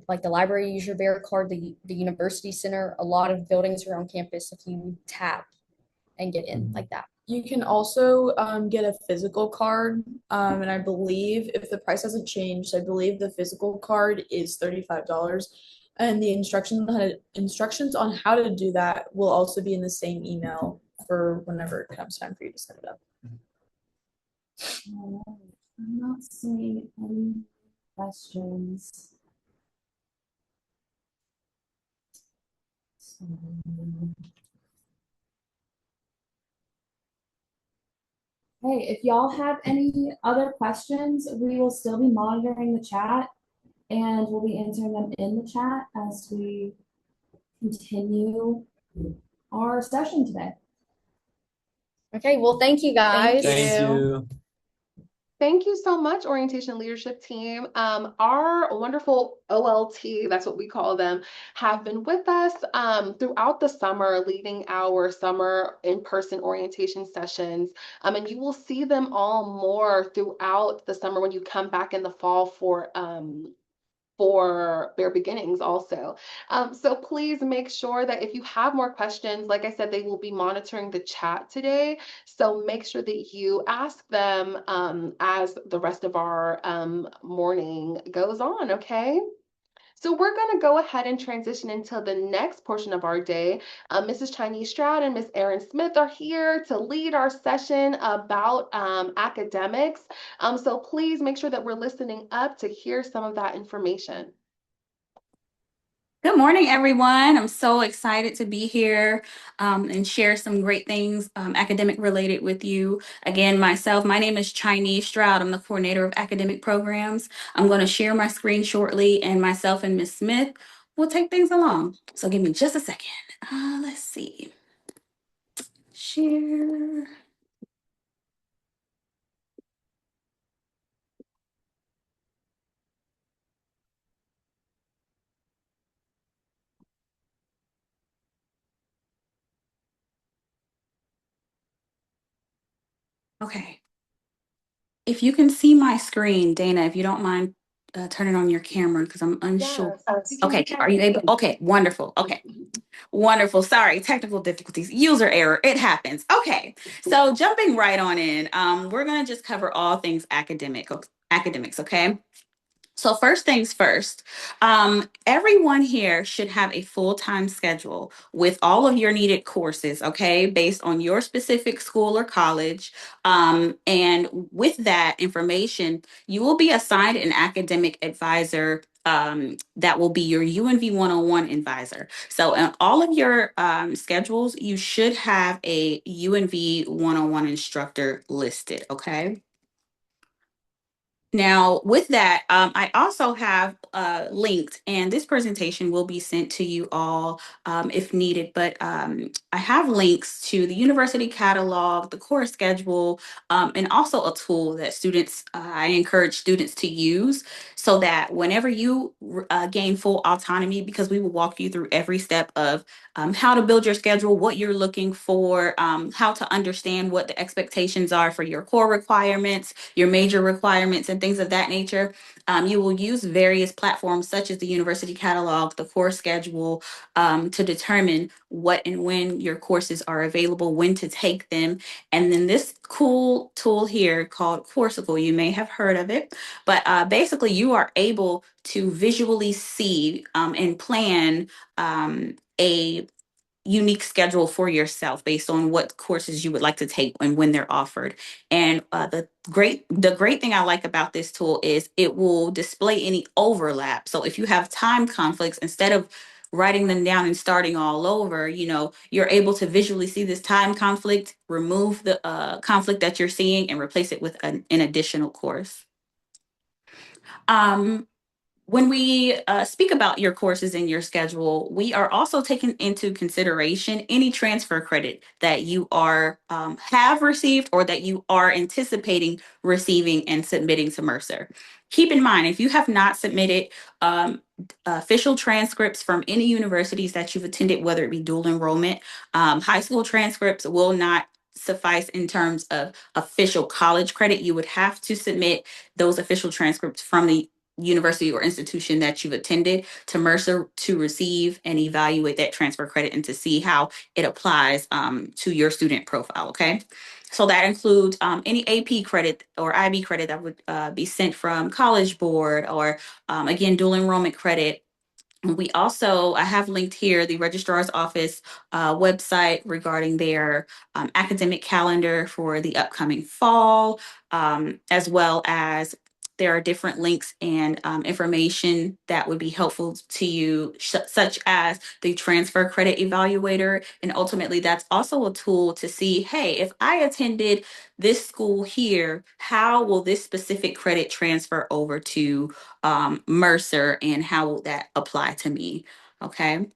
Like the library, you use your bear card, the university center, a lot of buildings around campus, if you tap and get in like that. You can also get a physical card, and I believe if the price hasn't changed, I believe the physical card is $35, and the instructions on how to do that will also be in the same email for whenever it comes time for you to set it up. I'm not seeing any questions. So, hey, if y'all have any other questions, we will still be monitoring the chat and we'll be answering them in the chat as we continue our session today. Okay, well, thank you guys. Thank Thank you. you. Thank you so much, Orientation Leadership Team. Our wonderful OLT, that's what we call them, have been with us throughout the summer, leading our summer in-person orientation sessions. And you will see them all more throughout the summer when you come back in the fall for Bare Beginnings also. So please make sure that if you have more questions, like I said, they will be monitoring the chat today. So make sure that you ask them as the rest of our morning goes on, okay? So we're going to go ahead and transition into the next portion of our day. Mrs. Chinese Stroud and Miss Erin Smith are here to lead our session about academics. So please make sure that we're listening up to hear some of that information. Good morning, everyone. I'm so excited to be here and share some great things academic related with you. Again, my name is Chinese Stroud. I'm the coordinator of academic programs. I'm going to share my screen shortly, and myself and Miss Smith will take things along. So give me just a second. Let's see. Share. Okay. If you can see my screen, Dana, if you don't mind turning on your camera because I'm unsure. Yes, we can Okay, hear are you able? you. Okay, wonderful. Okay, wonderful. Sorry, technical difficulties, user error. It happens. Okay, so jumping right on in, we're gonna just cover all things academics. Okay. So first things first, everyone here should have a full-time schedule with all of your needed courses, okay, based on your specific school or college. And with that information, you will be assigned an academic advisor that will be your UNV 101 advisor. So in all of your schedules, you should have a UNV 101 instructor listed, okay? Now, with that, I also have linked, and this presentation will be sent to you all if needed. But I have links to the university catalog, the course schedule, and also a tool that I encourage students to use so that whenever you gain full autonomy, because we will walk you through every step of how to build your schedule, what you're looking for, how to understand what the expectations are for your core requirements, your major requirements, and things of that nature. You will use various platforms such as the university catalog, the course schedule, to determine what and when your courses are available, when to take them. And then this cool tool here called Coursical, you may have heard of it, but basically you are able to visually see and plan a unique schedule for yourself based on what courses you would like to take and when they're offered. And the great thing I like about this tool is it will display any overlap. So if you have time conflicts, instead of writing them down and starting all over, you're able to visually see this time conflict, remove the conflict that you're seeing, and replace it with an additional course. Um, when we speak about your courses and your schedule, we are also taking into consideration any transfer credit that you have received or that you are anticipating receiving and submitting to Mercer. Keep in mind, if you have not submitted official transcripts from any universities that you've attended, whether it be dual enrollment, high school transcripts will not suffice in terms of official college credit. You would have to submit those official transcripts from the university or institution that you've attended to Mercer to receive and evaluate that transfer credit and to see how it applies to your student profile. Okay. So that includes any AP credit or IB credit that would be sent from College Board or again, dual enrollment credit. I have linked here the registrar's office website regarding their academic calendar for the upcoming fall, as well as there are different links and information that would be helpful to you, such as the transfer credit evaluator. And ultimately, that's also a tool to see, hey, if I attended this school here, how will this specific credit transfer over to Mercer, and how will that apply to me? Okay.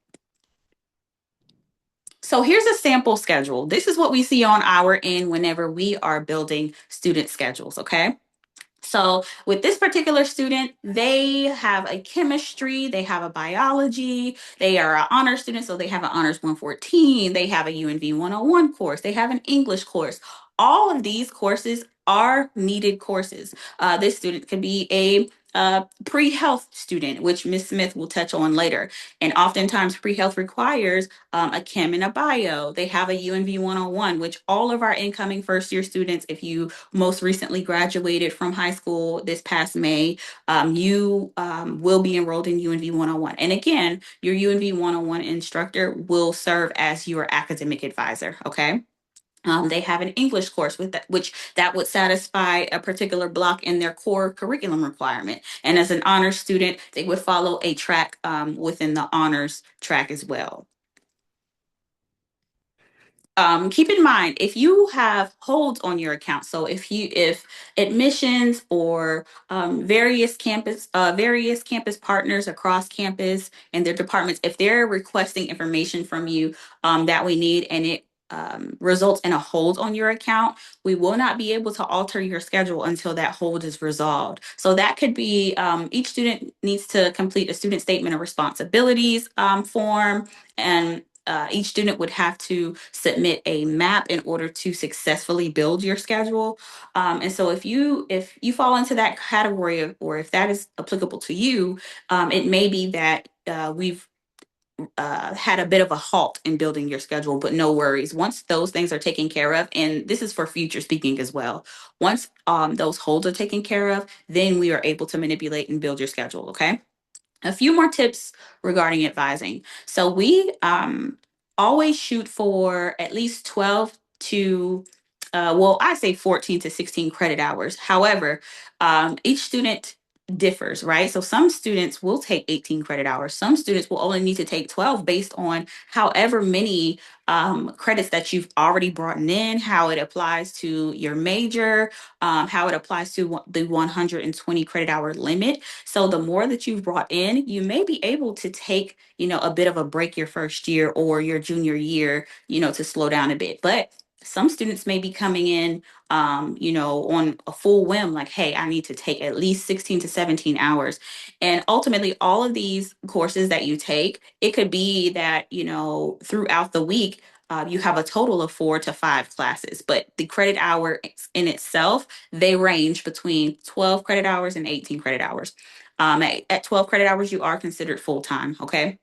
So here's a sample schedule. This is what we see on our end whenever we are building student schedules. Okay. So with this particular student, they have a chemistry, they have a biology, they are an honor student, so they have an honors 114, they have a UNV 101 course, they have an English course. All of these courses are needed courses. This student could be a pre-health student, which Miss Smith will touch on later. And oftentimes pre-health requires a chem and a bio. They have a UNV 101, which all of our incoming first year students, if you most recently graduated from high school this past May, you will be enrolled in UNV 101. And again, your UNV 101 instructor will serve as your academic advisor, okay? They have an English course with that, which that would satisfy a particular block in their core curriculum requirement. And as an honors student, they would follow a track within the honors track as well. Keep in mind if you have holds on your account, so if admissions or various campus partners across campus and their departments, if they're requesting information from you that we need, and it results in a hold on your account, we will not be able to alter your schedule until that hold is resolved. So that could be each student needs to complete a student statement of responsibilities form, and each student would have to submit a map in order to successfully build your schedule. And so if you fall into that category of, or if that is applicable to you, it may be that we've had a bit of a halt in building your schedule, but no worries. Once those things are taken care of, and this is for future speaking as well, once those holds are taken care of, then we are able to manipulate and build your schedule, okay? A few more tips regarding advising. So we always shoot for at least 12 to, well, I say 14 to 16 credit hours. However, each student differs, right? So some students will take 18 credit hours. Some students will only need to take 12 based on however many credits that you've already brought in, how it applies to your major, how it applies to the 120 credit hour limit. So the more that you've brought in, you may be able to take, a bit of a break your first year or your junior year, to slow down a bit. But some students may be coming in, on a full whim, like, hey, I need to take at least 16 to 17 hours. And ultimately, all of these courses that you take, it could be that, throughout the week, you have a total of 4 to 5 classes, but the credit hour in itself, they range between 12 credit hours and 18 credit hours. At 12 credit hours, you are considered full time. Okay.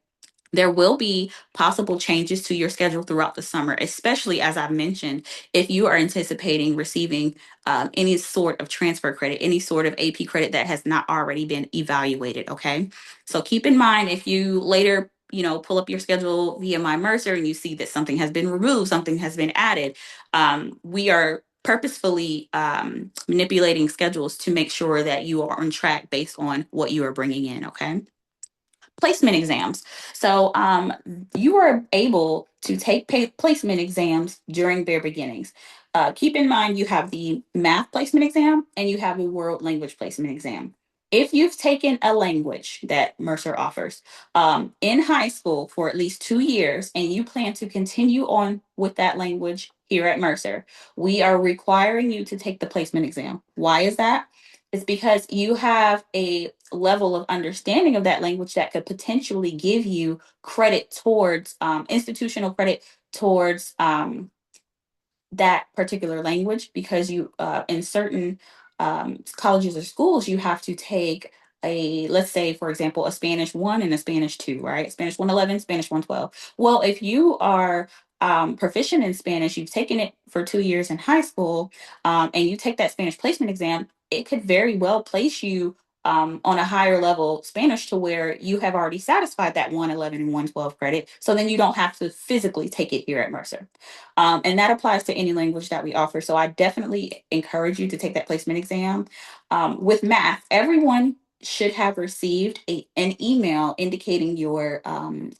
There will be possible changes to your schedule throughout the summer, especially as I've mentioned, if you are anticipating receiving any sort of transfer credit, any sort of AP credit that has not already been evaluated. Okay. So keep in mind if you later, pull up your schedule via my Mercer and you see that something has been removed, something has been added, we are purposefully manipulating schedules to make sure that you are on track based on what you are bringing in. Okay. Placement exams. So you are able to take placement exams during their beginnings. Keep in mind you have the math placement exam and you have a world language placement exam. If you've taken a language that Mercer offers in high school for at least 2 years and you plan to continue on with that language here at Mercer, we are requiring you to take the placement exam. Why is that? It's because you have a level of understanding of that language that could potentially give you credit towards institutional credit towards that particular language, because you in certain colleges or schools you have to take a, let's say for example, a Spanish 1 and a Spanish 2, right? Spanish 111, Spanish 112. Well, if you are proficient in Spanish, you've taken it for 2 years in high school, and you take that Spanish placement exam, it could very well place you on a higher level Spanish to where you have already satisfied that 111 and 112 credit. So then you don't have to physically take it here at Mercer. And that applies to any language that we offer. So I definitely encourage you to take that placement exam. With math, everyone should have received an email indicating your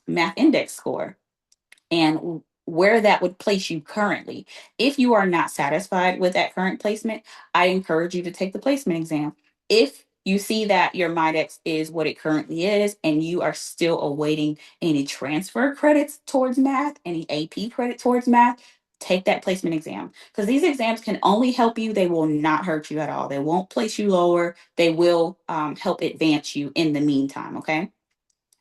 math index score and where that would place you currently. If you are not satisfied with that current placement, I encourage you to take the placement exam. If you see that your MIDEX is what it currently is, and you are still awaiting any transfer credits towards math, any AP credit towards math, take that placement exam, because these exams can only help you. They will not hurt you at all. They won't place you lower. They will help advance you in the meantime. Okay.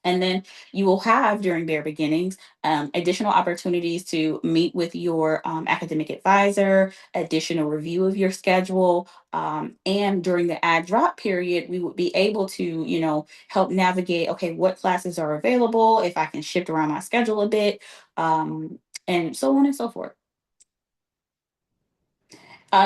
And then you will have during Bare Beginnings additional opportunities to meet with your academic advisor, additional review of your schedule. And during the add drop period, we would be able to, help navigate, okay, what classes are available, if I can shift around my schedule a bit, and so on and so forth.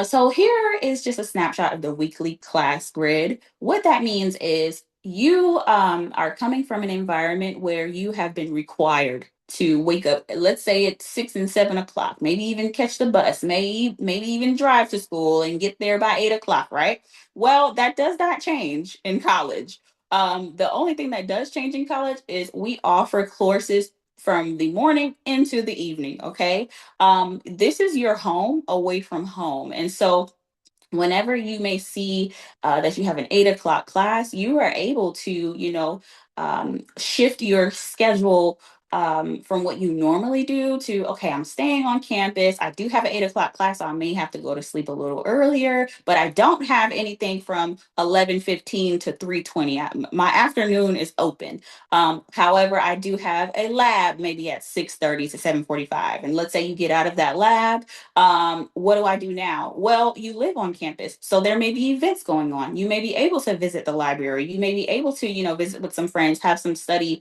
So here is just a snapshot of the weekly class grid. What that means is you are coming from an environment where you have been required to wake up, let's say at 6 and 7 o'clock, maybe even catch the bus, maybe even drive to school and get there by 8 o'clock, right? Well, that does not change in college. The only thing that does change in college is we offer courses from the morning into the evening, okay? This is your home away from home. And so whenever you may see that you have an 8 o'clock class, you are able to, shift your schedule from what you normally do to, okay, I'm staying on campus. I do have an 8 o'clock class, so I may have to go to sleep a little earlier, but I don't have anything from 11:15 to 3:20. My afternoon is open. However, I do have a lab maybe at 6:30 to 7:45. And let's say you get out of that lab, what do I do now? Well, you live on campus, so there may be events going on. You may be able to visit the library. You may be able to, visit with some friends, have some study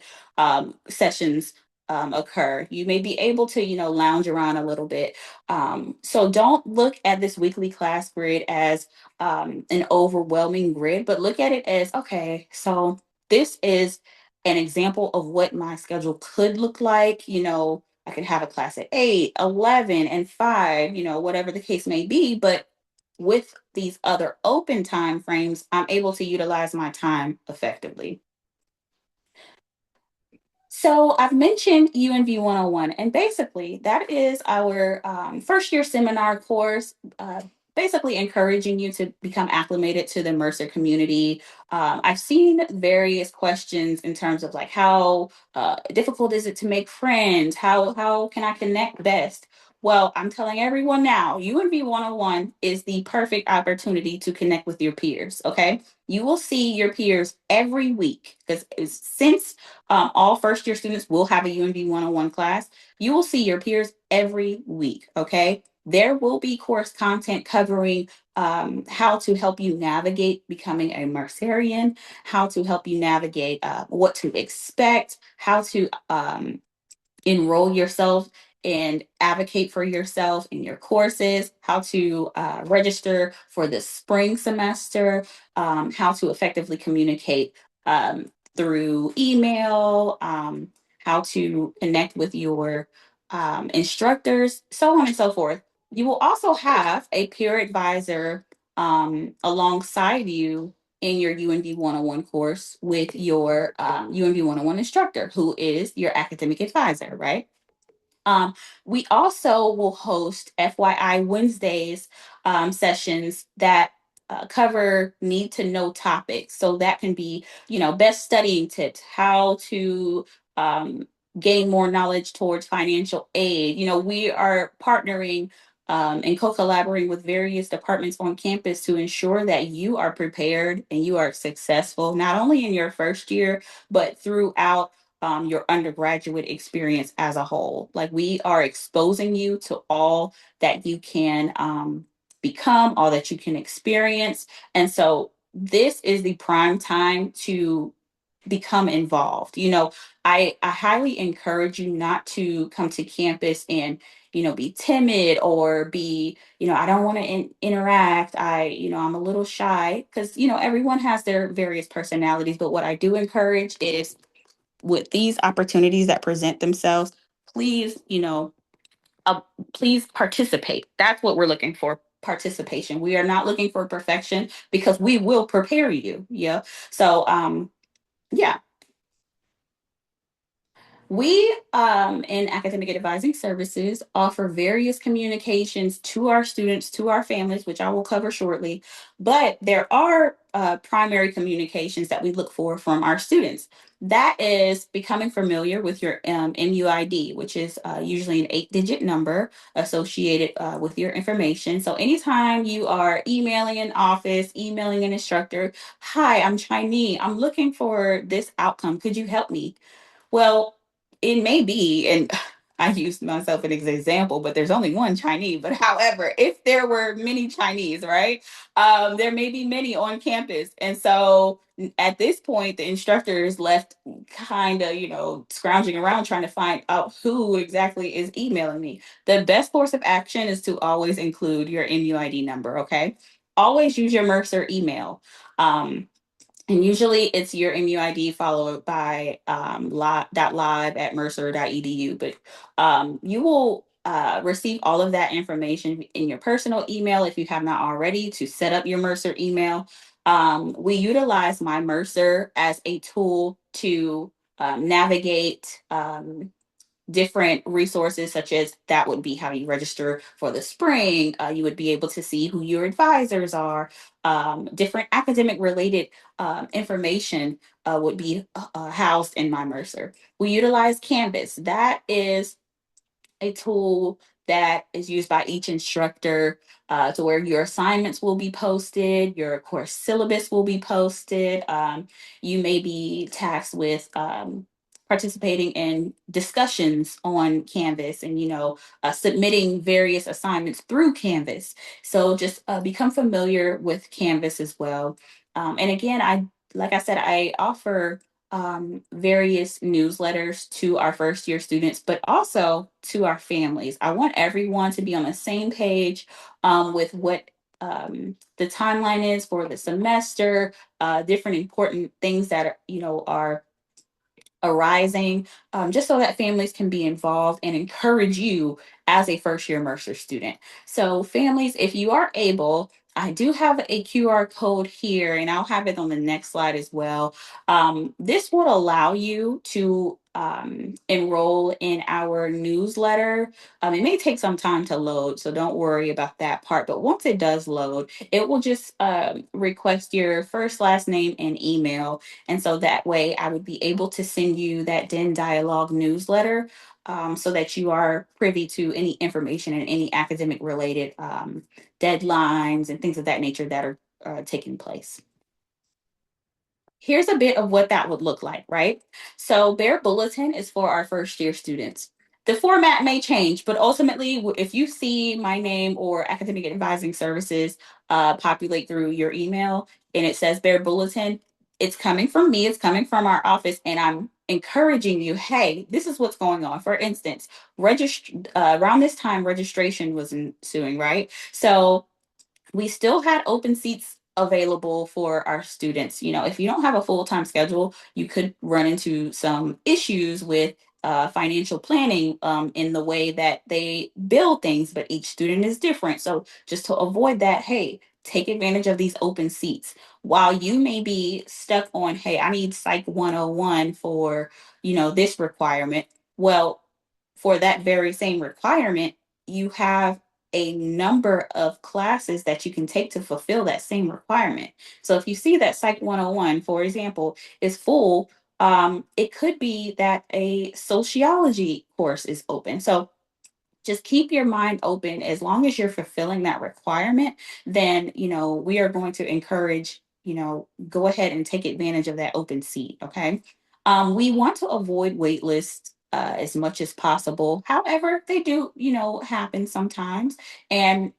sessions occur. You may be able to, lounge around a little bit. So don't look at this weekly class grid as an overwhelming grid, but look at it as, okay, so this is an example of what my schedule could look like. I could have a class at 8, 11, and 5, whatever the case may be. But with these other open time frames, I'm able to utilize my time effectively. So I've mentioned UNV 101, and basically that is our first year seminar course, basically encouraging you to become acclimated to the Mercer community. I've seen various questions in terms of like how difficult is it to make friends? How can I connect best? Well, I'm telling everyone now, UNV 101 is the perfect opportunity to connect with your peers, okay? You will see your peers every week because since all first year students will have a UNV 101 class. You will see your peers every week, okay? There will be course content covering how to help you navigate becoming a Mercerian, how to help you navigate what to expect, how to enroll yourself and advocate for yourself in your courses, how to register for the spring semester, how to effectively communicate through email, how to connect with your instructors, so on and so forth. You will also have a peer advisor alongside you in your UNV 101 course with your UNV 101 instructor, who is your academic advisor, right? We also will host FYI Wednesdays sessions that cover need to know topics. So that can be, best studying tips, how to gain more knowledge towards financial aid. We are partnering and co-collaborating with various departments on campus to ensure that you are prepared and you are successful, not only in your first year, but throughout your undergraduate experience as a whole. Like we are exposing you to all that you can become, all that you can experience. And so this is the prime time to become involved. I highly encourage you not to come to campus and be timid or be I don't want to interact. I'm a little shy because everyone has their various personalities, but what I do encourage is with these opportunities that present themselves, please, please participate. That's what we're looking for. Participation. We are not looking for perfection because we will prepare you. Yeah. So, yeah. We, in academic advising services, offer various communications to our students, to our families, which I will cover shortly. But there are primary communications that we look for from our students. That is becoming familiar with your MUID, which is usually an 8-digit number associated with your information. So anytime you are emailing an office, emailing an instructor, hi, I'm Chinese, I'm looking for this outcome. Could you help me? Well, it may be, and I used myself as an example, but there's only one Chinese. But however, if there were many Chinese, right, there may be many on campus. And so at this point, the instructor is left kind of, scrounging around trying to find out who exactly is emailing me. The best course of action is to always include your MUID number, okay? Always use your Mercer email. And usually it's your MUID followed by live at mercer.edu. But you will receive all of that information in your personal email if you have not already to set up your Mercer email. We utilize my Mercer as a tool to navigate different resources, such as that would be how you register for the spring. You would be able to see who your advisors are. Different academic related information would be housed in my Mercer. We utilize Canvas. That is a tool that is used by each instructor to where your assignments will be posted, your course syllabus will be posted. You may be tasked with participating in discussions on Canvas and, submitting various assignments through Canvas. So just become familiar with Canvas as well. And again, like I said, I offer various newsletters to our first year students, but also to our families. I want everyone to be on the same page with what the timeline is for the semester, different important things that are arising, just so that families can be involved and encourage you as a first year Mercer student. So, families, if you are able, I do have a QR code here, and I'll have it on the next slide as well. This will allow you to enroll in our newsletter. It may take some time to load, so don't worry about that part. But once it does load, it will just request your first, last name, and email. And so that way I would be able to send you that Den Dialogue newsletter so that you are privy to any information and any academic related deadlines and things of that nature that are taking place. Here's a bit of what that would look like, right? So Bear Bulletin is for our first year students. The format may change, but ultimately, if you see my name or academic advising services populate through your email and it says Bear Bulletin, it's coming from me, it's coming from our office, and I'm encouraging you, hey, this is what's going on. For instance, around this time, registration was ensuing, right? So we still had open seats available for our students. If you don't have a full-time schedule, you could run into some issues with financial planning in the way that they build things, but each student is different. So just to avoid that, hey, take advantage of these open seats. While you may be stuck on, hey, I need Psych 101 for, this requirement. Well, for that very same requirement, you have a number of classes that you can take to fulfill that same requirement. So if you see that Psych 101, for example, is full, it could be that a sociology course is open. So just keep your mind open. As long as you're fulfilling that requirement, then we are going to encourage, go ahead and take advantage of that open seat. Okay. We want to avoid wait lists as much as possible. However, they do happen sometimes. And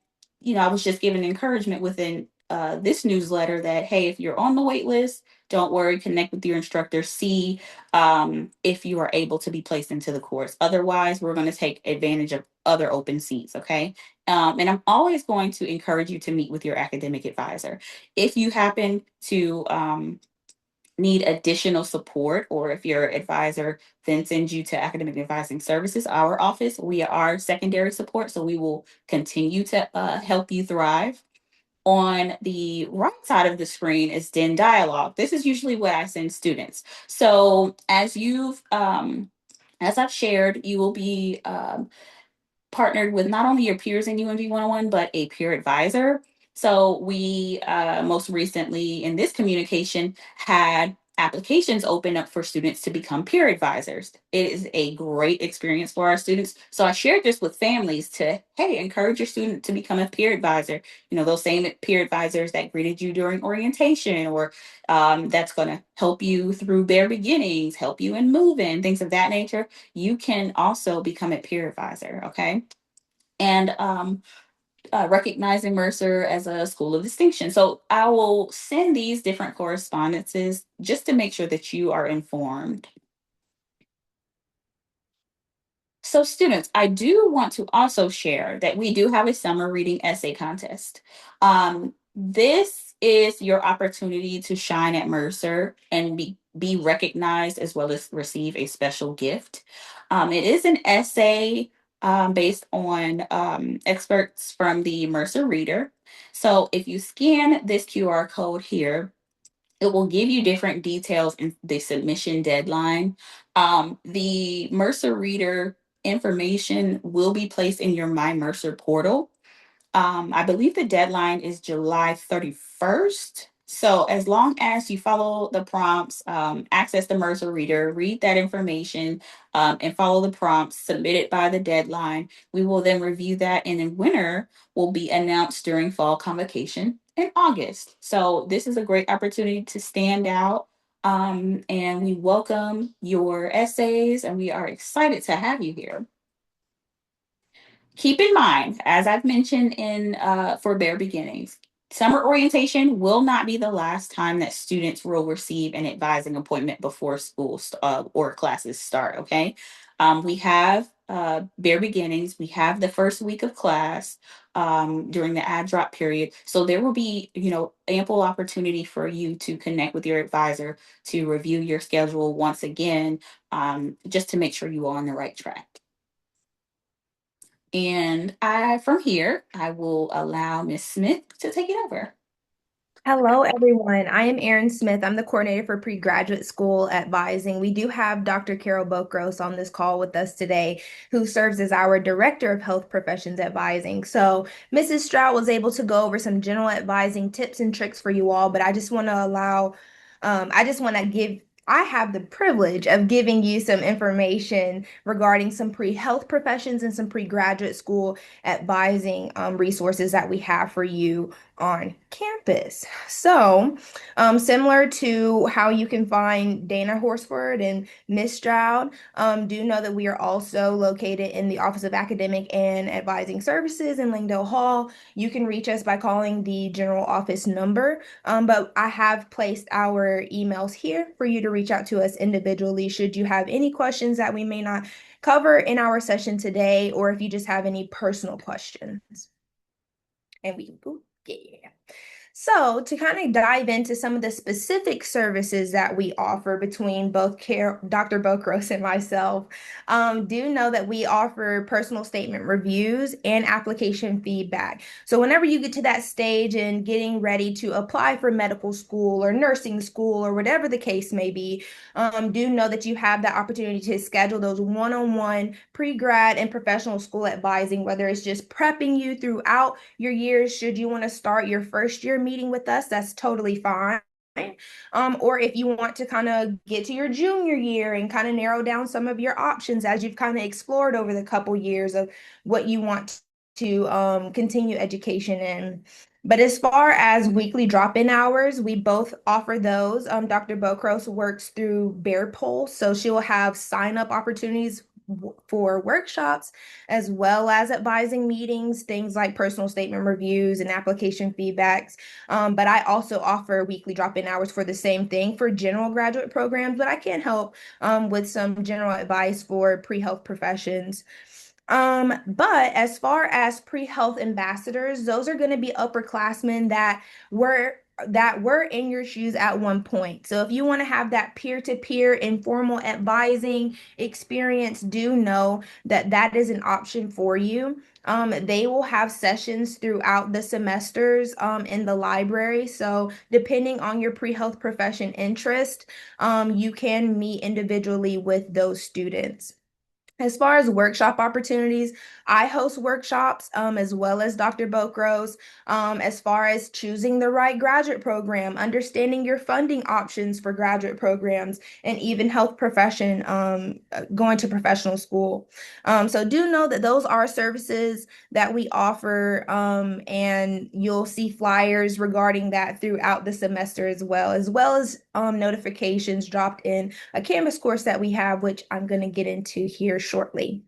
I was just given encouragement within this newsletter that, hey, if you're on the wait list, don't worry, connect with your instructor, see if you are able to be placed into the course. Otherwise, we're going to take advantage of other open seats, okay? And I'm always going to encourage you to meet with your academic advisor. If you happen to need additional support, or if your advisor then sends you to academic advising services, our office, we are secondary support, so we will continue to help you thrive. On the right side of the screen is Den Dialogue. This is usually what I send students. So as I've shared, you will be partnered with not only your peers in UNV 101, but a peer advisor. So we most recently in this communication had applications open up for students to become peer advisors. It is a great experience for our students. So I shared this with families to, hey, encourage your student to become a peer advisor. You know, those same peer advisors that greeted you during orientation, or that's going to help you through bare beginnings, help you in moving, things of that nature. You can also become a peer advisor, okay? And recognizing Mercer as a school of distinction. So I will send these different correspondences just to make sure that you are informed. So students, I do want to also share that we do have a summer reading essay contest. This is your opportunity to shine at Mercer and be recognized as well as receive a special gift. It is an essay based on excerpts from the Mercer Reader. So if you scan this QR code here, it will give you different details in the submission deadline. The Mercer Reader information will be placed in your My Mercer portal. I believe the deadline is July 31st. So as long as you follow the prompts, access the Mercer Reader, read that information, and follow the prompts submitted by the deadline, we will then review that, and then winner will be announced during fall convocation in August. So this is a great opportunity to stand out. And we welcome your essays, and we are excited to have you here. Keep in mind, as I've mentioned in for Bare Beginnings, summer orientation will not be the last time that students will receive an advising appointment before school or classes start. Okay, we have Bare Beginnings. We have the first week of class during the add drop period, so there will be ample opportunity for you to connect with your advisor to review your schedule once again, just to make sure you are on the right track. And from here, I will allow Miss Smith to take it over. Hello, everyone. I am Erin Smith. I'm the coordinator for pre-graduate school advising. We do have Dr. Carol Bokros on this call with us today, who serves as our director of health professions advising. So Mrs. Stroud was able to go over some general advising tips and tricks for you all, but I just want to I have the privilege of giving you some information regarding some pre-health professions and some pre-graduate school advising resources that we have for you on campus. So, similar to how you can find Dana Horsford and Miss Stroud, do know that we are also located in the Office of Academic and Advising Services in Langdale Hall. You can reach us by calling the general office number, but I have placed our emails here for you to reach out to us individually should you have any questions that we may not cover in our session today, or if you just have any personal questions. And we can go, yeah. So to kind of dive into some of the specific services that we offer between both Dr. Bokros and myself, do know that we offer personal statement reviews and application feedback. So whenever you get to that stage and getting ready to apply for medical school or nursing school or whatever the case may be, do know that you have the opportunity to schedule those one-on-one pre-grad and professional school advising, whether it's just prepping you throughout your years. Should you want to start your first year meeting with us, that's totally fine. Or if you want to kind of get to your junior year and kind of narrow down some of your options as you've kind of explored over the couple years of what you want to continue education in. But as far as weekly drop-in hours, we both offer those. Dr. Bokros works through Bear Pulse, so she will have sign-up opportunities for workshops as well as advising meetings, things like personal statement reviews and application feedbacks. But I also offer weekly drop-in hours for the same thing for general graduate programs, but I can help with some general advice for pre-health professions. But as far as pre-health ambassadors, those are going to be upperclassmen that were in your shoes at one point. So if you want to have that peer-to-peer informal advising experience, do know that that is an option for you. They will have sessions throughout the semesters in the library. So depending on your pre-health profession interest, you can meet individually with those students. As far as workshop opportunities, I host workshops as well as Dr. Bokros. As far as choosing the right graduate program, understanding your funding options for graduate programs, and even health profession, going to professional school. So do know that those are services that we offer, and you'll see flyers regarding that throughout the semester as well as notifications dropped in a Canvas course that we have, which I'm going to get into here shortly.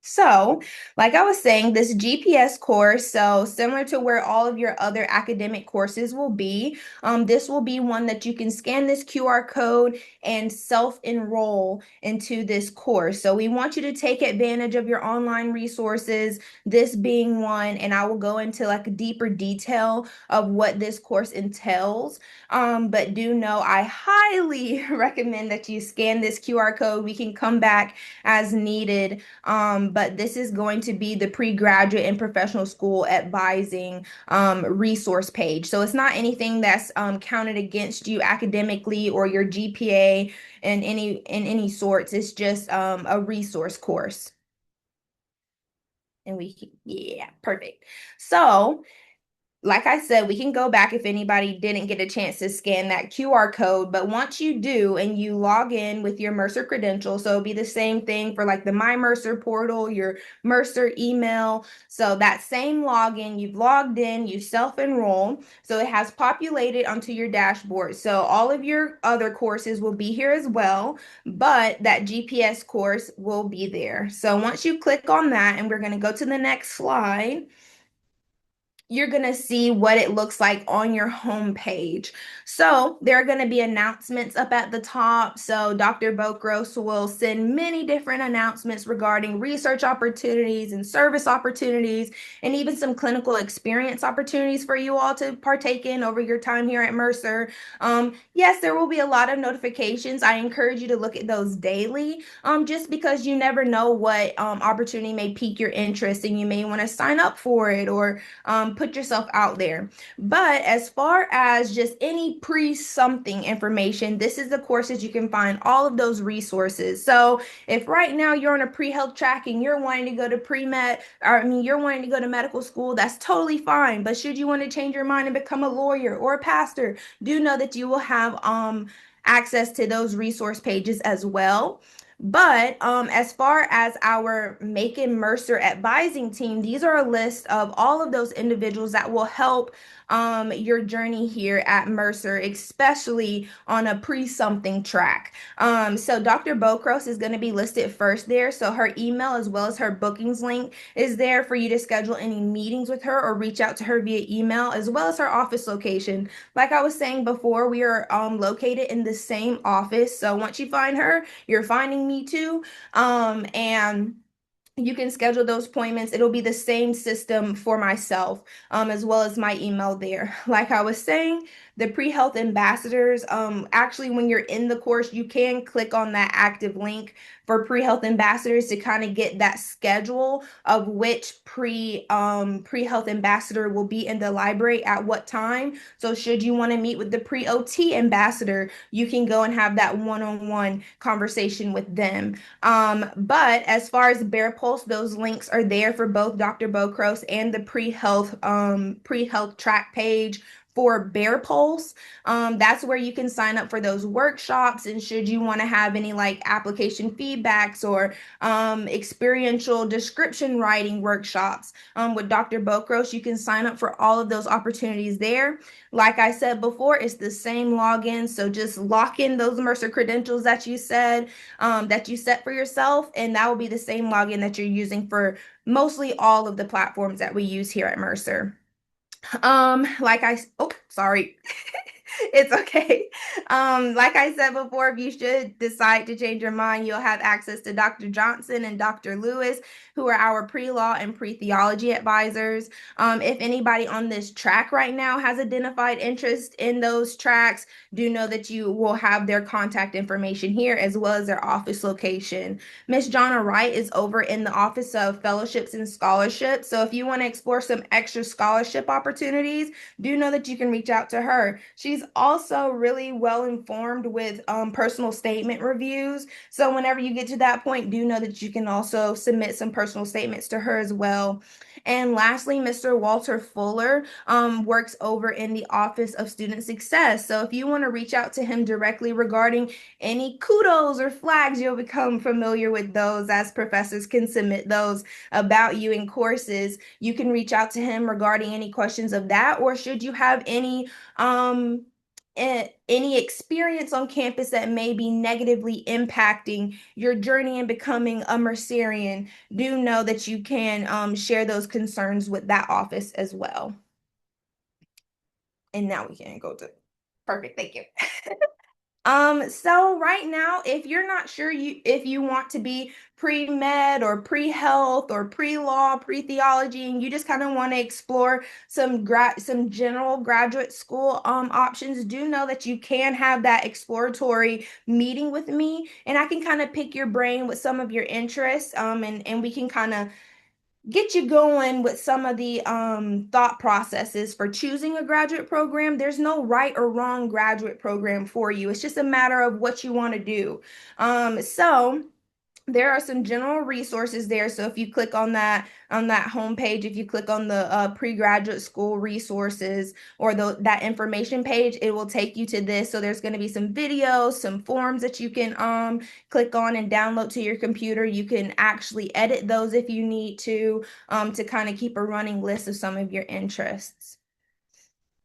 So, like I was saying, this GPS course, so similar to where all of your other academic courses will be, this will be one that you can scan this QR code and self-enroll into this course. So we want you to take advantage of your online resources, this being one, and I will go into like a deeper detail of what this course entails. But do know I highly recommend that you scan this QR code. We can come back as needed, but this is going to be the pre-graduate and professional school advising resource page. So it's not anything that's counted against you academically or your GPA in any sorts. It's just a resource course. And yeah, perfect. So like I said, we can go back if anybody didn't get a chance to scan that QR code. But once you do and you log in with your Mercer credential, so it'll be the same thing for like the My Mercer portal, your Mercer email. So that same login, you've logged in, you self-enroll. So it has populated onto your dashboard. So all of your other courses will be here as well, but that GPS course will be there. So once you click on that, and we're going to go to the next slide, you're going to see what it looks like on your home page. So there are going to be announcements up at the top. So Dr. Bokros will send many different announcements regarding research opportunities and service opportunities, and even some clinical experience opportunities for you all to partake in over your time here at Mercer. Yes, there will be a lot of notifications. I encourage you to look at those daily, just because you never know what opportunity may pique your interest and you may want to sign up for it, or put yourself out there. But as far as just any pre-something information, this is the courses you can find all of those resources. So if right now you're on a pre-health track and you're wanting to go to pre-med, or I mean you're wanting to go to medical school, that's totally fine. But should you want to change your mind and become a lawyer or a pastor, do know that you will have access to those resource pages as well. But as far as our Macon Mercer advising team, these are a list of all of those individuals that will help your journey here at Mercer, especially on a pre-something track. So Dr. Bokros is going to be listed first there. So her email as well as her bookings link is there for you to schedule any meetings with her or reach out to her via email, as well as her office location. Like I was saying before, we are located in the same office. So once you find her, you're finding me too. And you can schedule those appointments. It'll be the same system for myself, as well as my email there. Like I was saying, the pre-health ambassadors, actually, when you're in the course, you can click on that active link for pre-health ambassadors to kind of get that schedule of which pre-health ambassador will be in the library at what time. So should you want to meet with the pre-OT ambassador, you can go and have that one-on-one conversation with them. But as far as Bear Pulse, those links are there for both Dr. Bokros and the pre-health track page for Bear Pulse. That's where you can sign up for those workshops. And should you want to have any like application feedbacks or experiential description writing workshops with Dr. Bokros, you can sign up for all of those opportunities there. Like I said before, it's the same login. So just lock in those Mercer credentials that you said, that you set for yourself, and that will be the same login that you're using for mostly all of the platforms that we use here at Mercer. Oh, sorry. It's okay. Like I said before, if you should decide to change your mind, you'll have access to Dr. Johnson and Dr. Lewis, who are our pre-law and pre-theology advisors. If anybody on this track right now has identified interest in those tracks, do know that you will have their contact information here as well as their office location. Miss Jonna Wright is over in the Office of Fellowships and Scholarships. So if you want to explore some extra scholarship opportunities, do know that you can reach out to her. She's also really well informed with personal statement reviews. So whenever you get to that point, do know that you can also submit some personal statements to her as well. And lastly, Mr. Walter Fuller works over in the Office of Student Success. So if you want to reach out to him directly regarding any kudos or flags, you'll become familiar with those, as professors can submit those about you in courses. You can reach out to him regarding any questions of that, or should you have um any experience on campus that may be negatively impacting your journey in becoming a Mercerian, do know that you can share those concerns with that office as well. And now we can go to perfect. Thank you. So right now, if you're not sure if you want to be pre-med or pre-health or pre-law, pre-theology, and you just kind of want to explore some general graduate school options, do know that you can have that exploratory meeting with me, and I can kind of pick your brain with some of your interests, and we can kind of get you going with some of the thought processes for choosing a graduate program. There's no right or wrong graduate program for you. It's just a matter of what you want to do. So there are some general resources there. So if you click on that homepage, if you click on the pre-graduate school resources or that information page, it will take you to this. So there's going to be some videos, some forms that you can click on and download to your computer. You can actually edit those if you need to kind of keep a running list of some of your interests.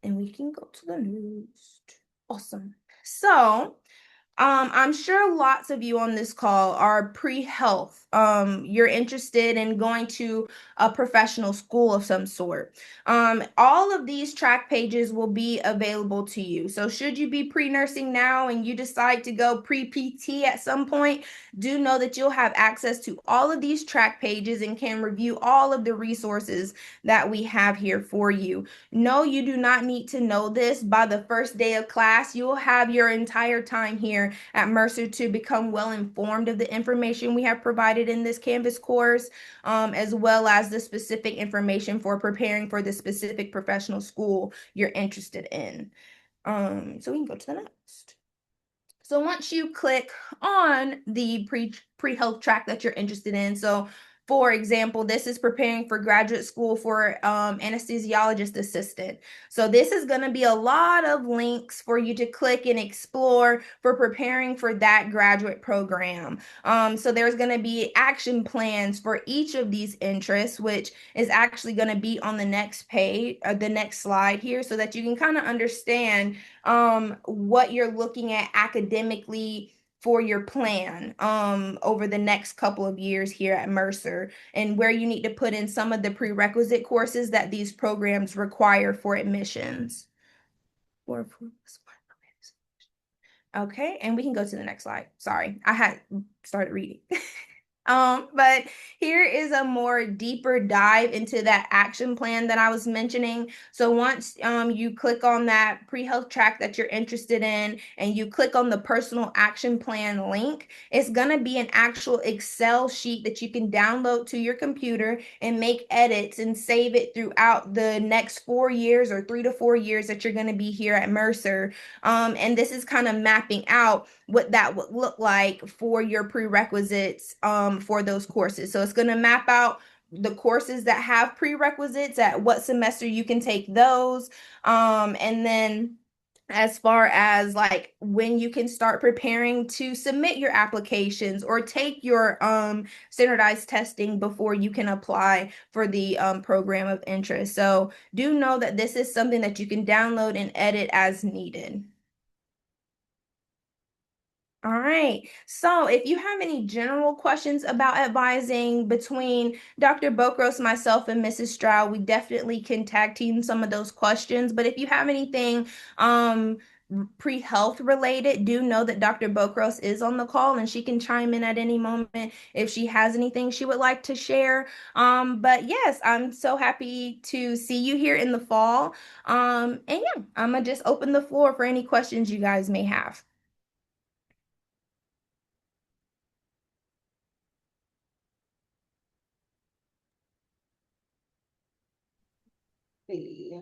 And we can go to the news. Awesome. So I'm sure lots of you on this call are pre-health. You're interested in going to a professional school of some sort. All of these track pages will be available to you. So should you be pre-nursing now and you decide to go pre-PT at some point, do know that you'll have access to all of these track pages and can review all of the resources that we have here for you. No, you do not need to know this by the first day of class. You will have your entire time here at Mercer to become well informed of the information we have provided in this Canvas course, as well as the specific information for preparing for the specific professional school you're interested in. So we can go to the next. So once you click on the pre-health track that you're interested in, so for example, this is preparing for graduate school for anesthesiologist assistant. So this is going to be a lot of links for you to click and explore for preparing for that graduate program. So there's going to be action plans for each of these interests, which is actually going to be on the next page, the next slide here, so that you can kind of understand what you're looking at academically for your plan over the next couple of years here at Mercer, and where you need to put in some of the prerequisite courses that these programs require for admissions. Okay, and we can go to the next slide. Sorry, I had started reading. But here is a more deeper dive into that action plan that I was mentioning. So once you click on that pre-health track that you're interested in and you click on the personal action plan link, it's going to be an actual Excel sheet that you can download to your computer and make edits and save it throughout the next 4 years or 3 to 4 years that you're going to be here at Mercer. And this is kind of mapping out what that would look like for your prerequisites for those courses. So it's going to map out the courses that have prerequisites, at what semester you can take those, and then as far as like when you can start preparing to submit your applications or take your standardized testing before you can apply for the program of interest. So do know that this is something that you can download and edit as needed. All right. So if you have any general questions about advising between Dr. Bokros, myself, and Mrs. Stroud, we definitely can tag team some of those questions. But if you have anything pre-health related, do know that Dr. Bokros is on the call and she can chime in at any moment if she has anything she would like to share. But yes, I'm so happy to see you here in the fall. And yeah, I'm gonna just open the floor for any questions you guys may have. See.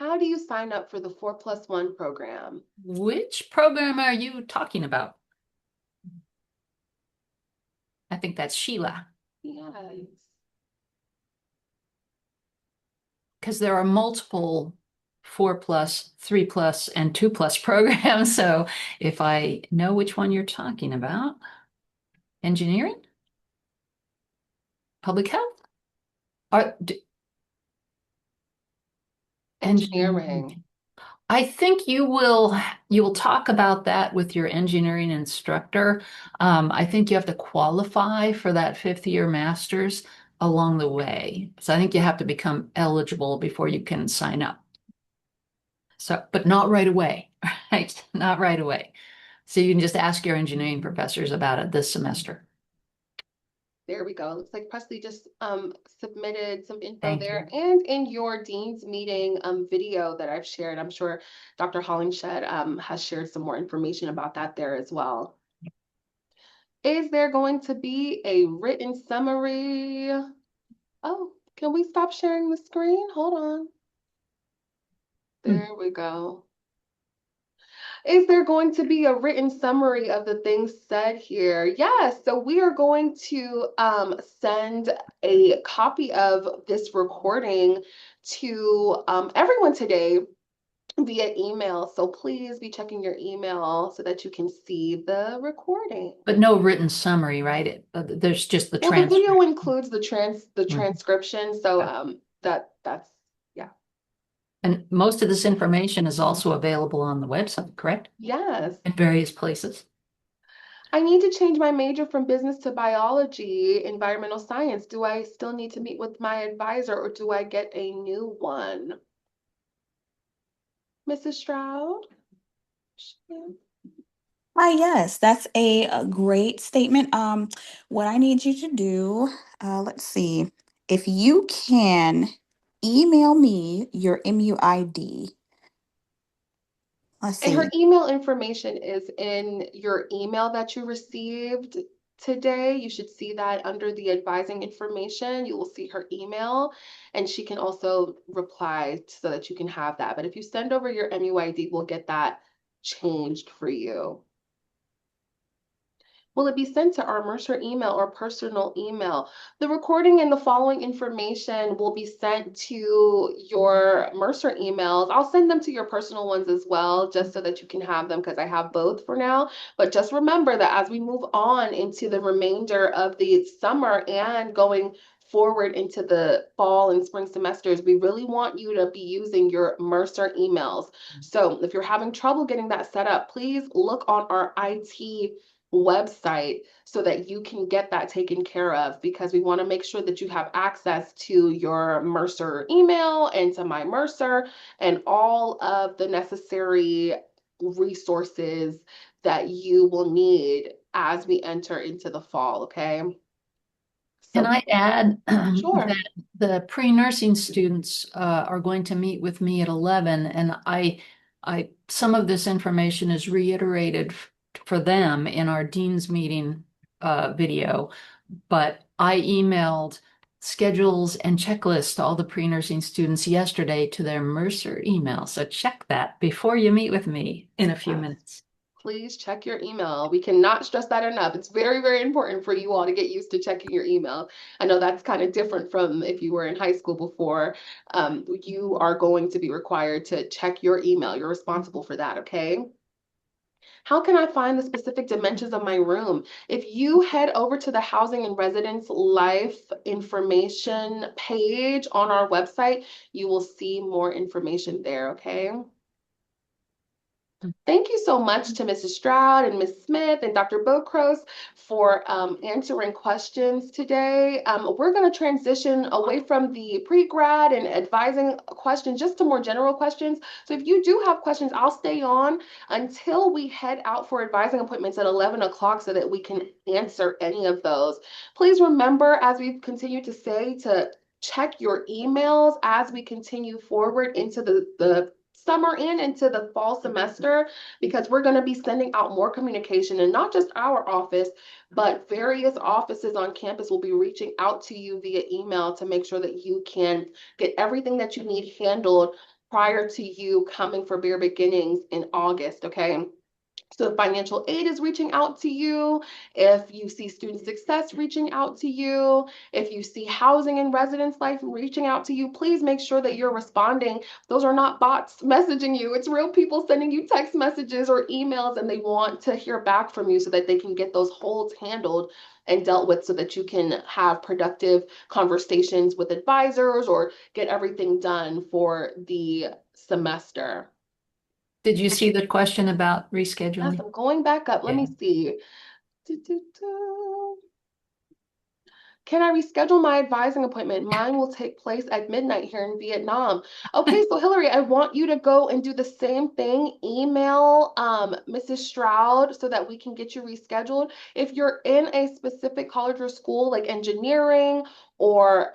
How do you sign up for the 4+1 program? Which program are you talking about? I think that's Sheila. Yes. Because there are multiple 4+, 3+, and 2+ programs. So if I know which one you're talking about, engineering, public health, are Engineering. I think you will talk about that with your engineering instructor. I think you have to qualify for that 5th-year master's along the way. So I think you have to become eligible before you can sign up. So, but not right away, right? Not right away. So you can just ask your engineering professors about it this semester. There we go. Looks like Presley just submitted some info Thank there. And in your Dean's meeting video that I've shared, I'm sure Dr. Hollingshed has shared some more information about that there as well. Is there going to be a written summary? Oh, can we stop sharing the screen? Hold on. There we go. Is there going to be a written summary of the things said here? Yes, so we are going to send a copy of this recording to everyone today via email. So please be checking your email so that you can see the recording. But no written summary, right? There's just the Well, the video transcript. includes the transcription, so that's yeah. And most of this information is also available on the website, correct? Yes. In various places. I need to change my major from business to biology, environmental science. Do I still need to meet with my advisor or do I get a new one? Mrs. Stroud? Hi, yes, that's a great statement. What I need you to do, let's see, if you can email me your MUID. Let's And her see. email information is in your email that you received today. You should see that under the advising information. You will see her email and she can also reply so that you can have that. But if you send over your MUID, we'll get that changed for you. Will it be sent to our Mercer email or personal email? The recording and the following information will be sent to your Mercer emails. I'll send them to your personal ones as well, just so that you can have them because I have both for now. But just remember that as we move on into the remainder of the summer and going forward into the fall and spring semesters, we really want you to be using your Mercer emails. So if you're having trouble getting that set up, please look on our IT website so that you can get that taken care of, because we want to make sure that you have access to your Mercer email and to my Mercer and all of the necessary resources that you will need as we enter into the fall, okay? Can I add Sure. that the pre-nursing students are going to meet with me at 11, and some of this information is reiterated for them in our dean's meeting video, but I emailed schedules and checklists to all the pre-nursing students yesterday to their Mercer email. So check that before you meet with me in a few minutes. Please check your email. We cannot stress that enough. It's very, very important for you all to get used to checking your email. I know that's kind of different from if you were in high school before. You are going to be required to check your email. You're responsible for that, okay? How can I find the specific dimensions of my room? If you head over to the Housing and Residence Life information page on our website, you will see more information there, okay? Thank you so much to Mrs. Stroud and Ms. Smith and Dr. Bocros for answering questions today. We're going to transition away from the pre-grad and advising questions just to more general questions. So if you do have questions, I'll stay on until we head out for advising appointments at 11 o'clock so that we can answer any of those. Please remember, as we continue to say, to check your emails as we continue forward into the summer and into the fall semester, because we're going to be sending out more communication, and not just our office, but various offices on campus will be reaching out to you via email to make sure that you can get everything that you need handled prior to you coming for Bare Beginnings in August, okay? So if financial aid is reaching out to you, if you see student success reaching out to you, if you see housing and residence life reaching out to you, please make sure that you're responding. Those are not bots messaging you. It's real people sending you text messages or emails, and they want to hear back from you so that they can get those holds handled and dealt with so that you can have productive conversations with advisors or get everything done for the semester. Did you see the question about Yes, rescheduling? I'm going back up. Let Yeah. me see. Do, do, do. Can I reschedule my advising appointment? Mine will take place at midnight here in Vietnam. Okay, so Hillary, I want you to go and do the same thing. Email Mrs. Stroud so that we can get you rescheduled. If you're in a specific college or school like engineering or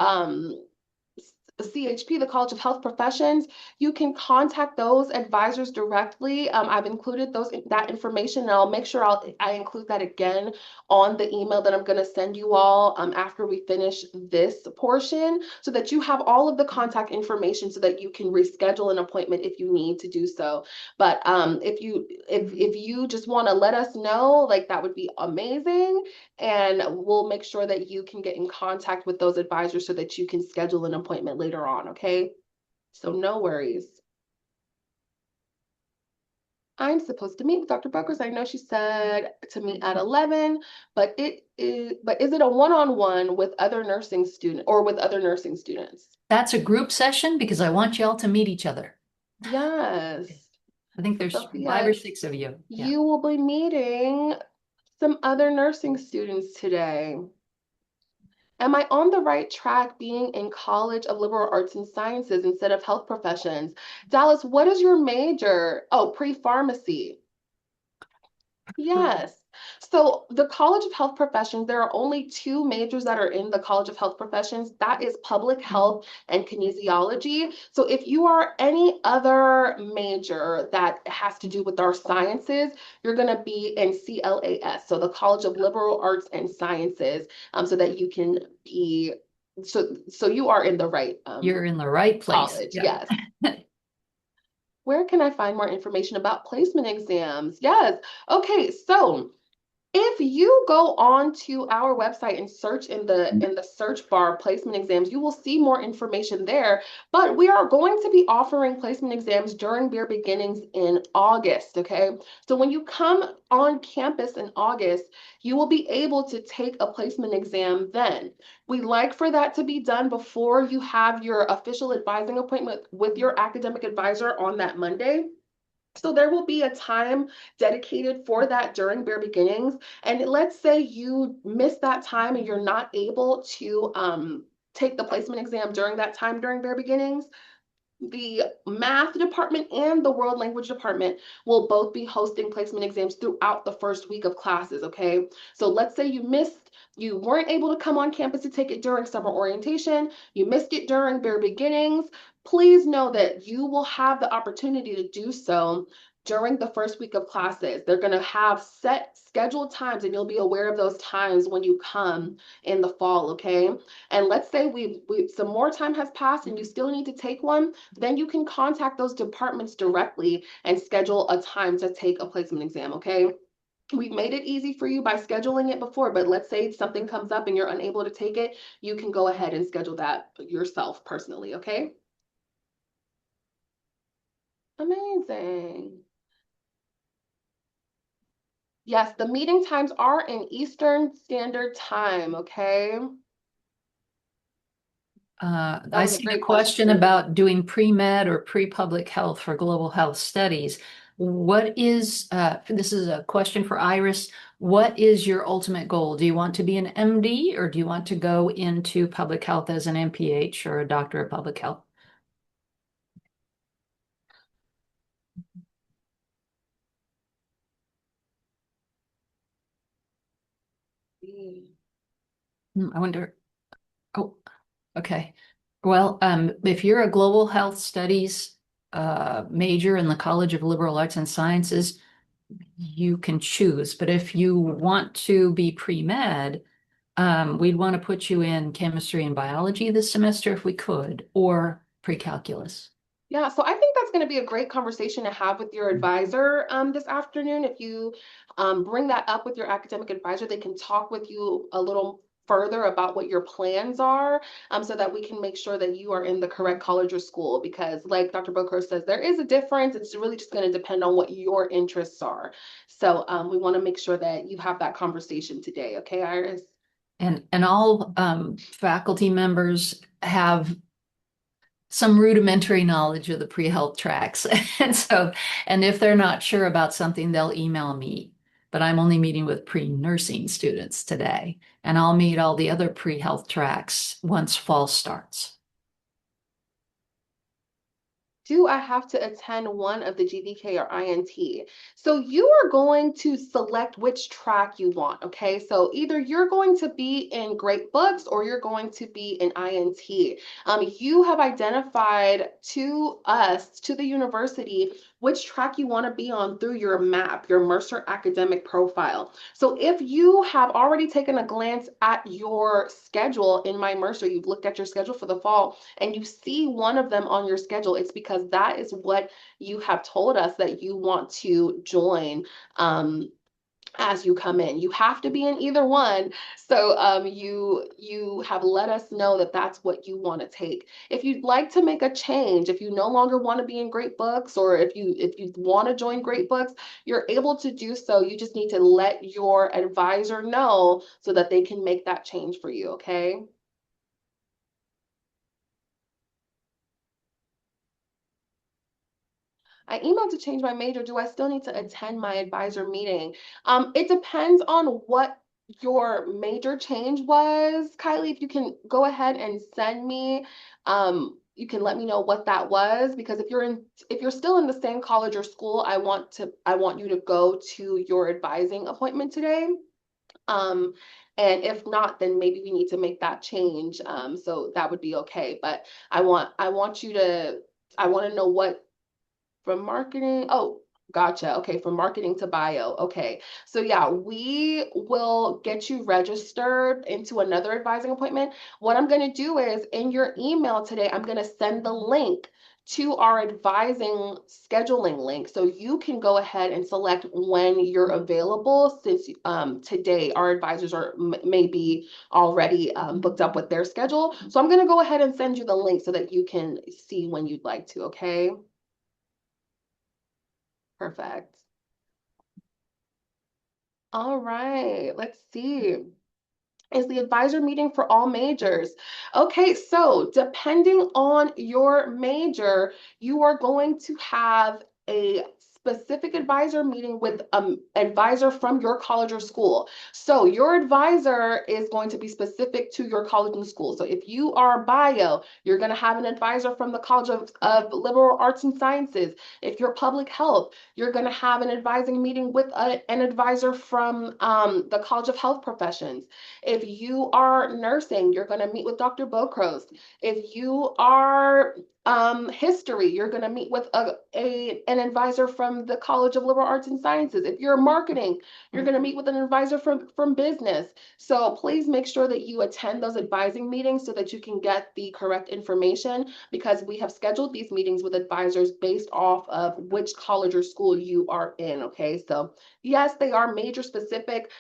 CHP, the College of Health Professions, you can contact those advisors directly. I've included that information, and I'll make sure I include that again on the email that I'm going to send you all after we finish this portion, so that you have all of the contact information so that you can reschedule an appointment if you need to do so. But if you just want to let us know, like that would be amazing, and we'll make sure that you can get in contact with those advisors so that you can schedule an appointment later on, okay? So no worries. I'm supposed to meet with Dr. Buckers. I know she said to meet at 11, but is it a one-on-one with other nursing student or with other nursing students? That's a group session because I want y'all to meet each other. Yes. I think there's Sophia, 5 or 6 of you. Yeah. you will be meeting some other nursing students today. Am I on the right track being in College of Liberal Arts and Sciences instead of health professions? Dallas, what is your major? Oh, pre-pharmacy. Yes. So the College of Health Professions, there are only two majors that are in the College of Health Professions. That is public health and kinesiology. So if you are any other major that has to do with our sciences, you're going to be in CLAS, so the College of Liberal Arts and Sciences, so that you can be, so you are in the right You're in the right place. college. Yeah. Yes. Where can I find more information about placement exams? Yes. Okay, so if you go on to our website and search in the search bar placement exams, you will see more information there. But we are going to be offering placement exams during Bare Beginnings in August, okay? So when you come on campus in August, you will be able to take a placement exam then. We like for that to be done before you have your official advising appointment with your academic advisor on that Monday. So there will be a time dedicated for that during Bare Beginnings. And let's say you miss that time and you're not able to take the placement exam during that time during Bare Beginnings. The math department and the world language department will both be hosting placement exams throughout the first week of classes, okay? So let's say you weren't able to come on campus to take it during summer orientation, you missed it during Bare Beginnings, please know that you will have the opportunity to do so during the first week of classes. They're going to have set scheduled times, and you'll be aware of those times when you come in the fall, okay? And let's say we some more time has passed and you still need to take one, then you can contact those departments directly and schedule a time to take a placement exam, okay? We've made it easy for you by scheduling it before, but let's say something comes up and you're unable to take it, you can go ahead and schedule that yourself personally, okay? Amazing. Yes, the meeting times are in Eastern Standard Time, okay? I was a see a great question question. about doing pre-med or pre-public health for global health studies. What is, this is a question for Iris. What is your ultimate goal? Do you want to be an MD or do you want to go into public health as an MPH or a doctor of public health? I wonder, oh, okay. Well, if you're a global health studies major in the College of Liberal Arts and Sciences, you can choose. But if you want to be pre-med, we'd want to put you in chemistry and biology this semester if we could, or pre-calculus. Yeah, so I think that's going to be a great conversation to have with your advisor this afternoon. If you bring that up with your academic advisor, they can talk with you a little further about what your plans are, so that we can make sure that you are in the correct college or school. Because, like Dr. Bokros says, there is a difference. It's really just going to depend on what your interests are. So we want to make sure that you have that conversation today. Okay, Iris? And all faculty members have some rudimentary knowledge of the pre-health tracks. And if they're not sure about something, they'll email me. But I'm only meeting with pre-nursing students today, and I'll meet all the other pre-health tracks once fall starts. Do I have to attend one of the GVK or INT? So you are going to select which track you want, okay? So either you're going to be in Great Books or you're going to be in INT. You have identified to us, to the university, which track you want to be on through your map, your Mercer academic profile. So if you have already taken a glance at your schedule in My Mercer, you've looked at your schedule for the fall, and you see one of them on your schedule, it's because that is what you have told us that you want to join as you come in. You have to be in either one. So you have let us know that that's what you want to take. If you'd like to make a change, if you no longer want to be in Great Books, or if you want to join Great Books, you're able to do so. You just need to let your advisor know so that they can make that change for you, okay? I emailed to change my major. Do I still need to attend my advisor meeting? It depends on what your major change was, Kylie. If you can go ahead and send me, you can let me know what that was, because if you're still in the same college or school, I want you to go to your advising appointment today. Um, and if not, then maybe we need to make that change. So that would be okay. But I want to know what from marketing. Oh, gotcha. Okay, from marketing to bio. Okay. So yeah, we will get you registered into another advising appointment. What I'm going to do is in your email today, I'm going to send the link to our advising scheduling link, so you can go ahead and select when you're available, since today our advisors are maybe already booked up with their schedule. So I'm going to go ahead and send you the link so that you can see when you'd like to. Okay. Perfect. All right, let's see. Is the advisor meeting for all majors? Okay, so depending on your major, you are going to have a specific advisor meeting with an advisor from your college or school. So your advisor is going to be specific to your college and school. So if you are bio, you're going to have an advisor from the College of Liberal Arts and Sciences. If you're public health, you're going to have an advising meeting with an advisor from the College of Health Professions. If you are nursing, you're going to meet with Dr. Bokros. If you are history, you're going to meet with an advisor from the College of Liberal Arts and Sciences. If you're marketing, you're going to meet with an advisor from business. So please make sure that you attend those advising meetings so that you can get the correct information, because we have scheduled these meetings with advisors based off of which college or school you are in. Okay, so yes, they are major specific,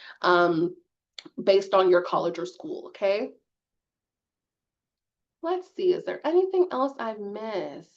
based on your college or school. Okay. Let's see, is there anything else I've missed?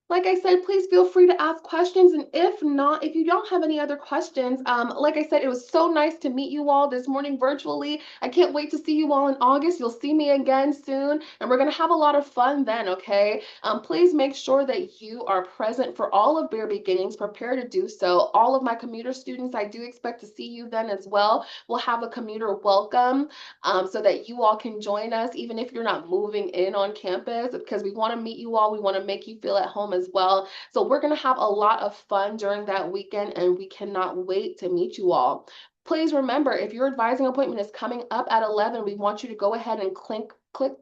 Like I said, please feel free to ask questions. And if not, if you don't have any other questions, like I said, it was so nice to meet you all this morning virtually. I can't wait to see you all in August. You'll see me again soon, and we're going to have a lot of fun then, okay? Please make sure that you are present for all of Bare Beginnings. Prepare to do so. All of my commuter students, I do expect to see you then as well. We'll have a commuter welcome, so that you all can join us, even if you're not moving in on campus, because we want to meet you all. We want to make you feel at home as well. So we're going to have a lot of fun during that weekend, and we cannot wait to meet you all. Please remember, if your advising appointment is coming up at 11, we want you to go ahead and click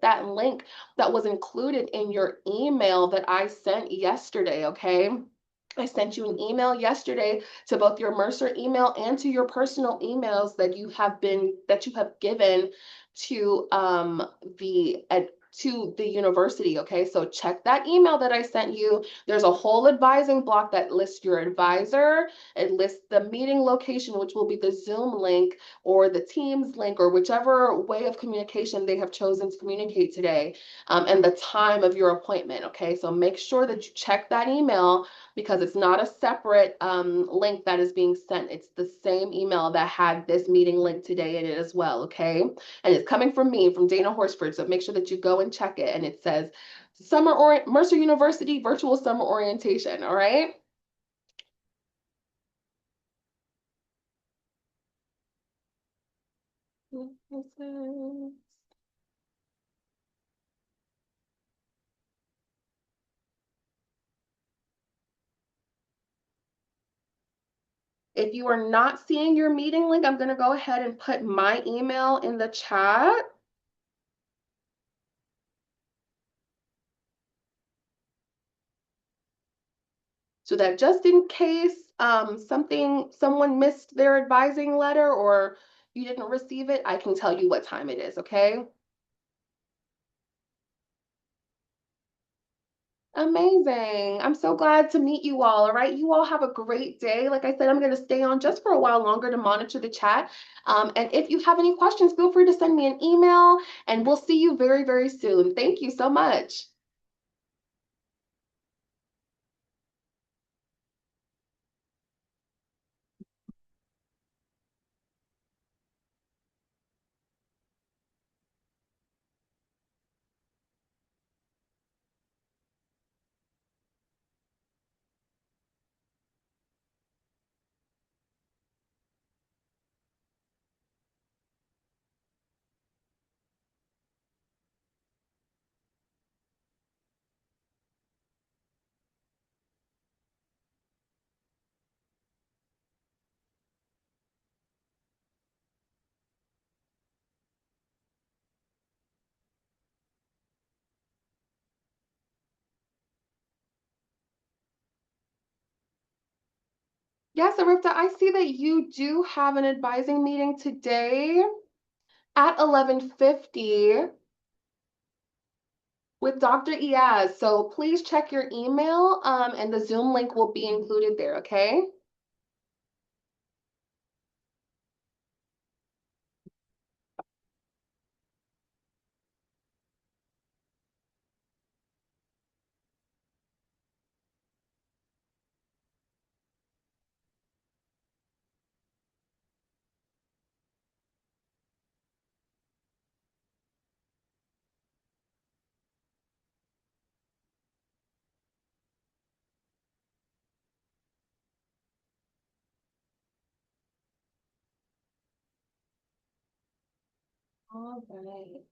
that link that was included in your email that I sent yesterday, okay? I sent you an email yesterday to both your Mercer email and to your personal emails that you have given to to the university, okay? So check that email that I sent you. There's a whole advising block that lists your advisor. It lists the meeting location, which will be the Zoom link or the Teams link or whichever way of communication they have chosen to communicate today, and the time of your appointment, okay? So make sure that you check that email because it's not a separate link that is being sent. It's the same email that had this meeting link today in it as well, okay? And it's coming from me, from Dana Horsford. So make sure that you go and check it. And it says Mercer University Virtual Summer Orientation, all right? If you are not seeing your meeting link, I'm going to go ahead and put my email in the chat. So that just in case someone missed their advising letter or you didn't receive it, I can tell you what time it is, okay? Amazing. I'm so glad to meet you all right? You all have a great day. Like I said, I'm going to stay on just for a while longer to monitor the chat. And if you have any questions, feel free to send me an email and we'll see you very, very soon. Thank you so much. Yes, Arifta, I see that you do have an advising meeting today at 11:50 with Dr. Iaz. So please check your email and the Zoom link will be included there, okay? All right.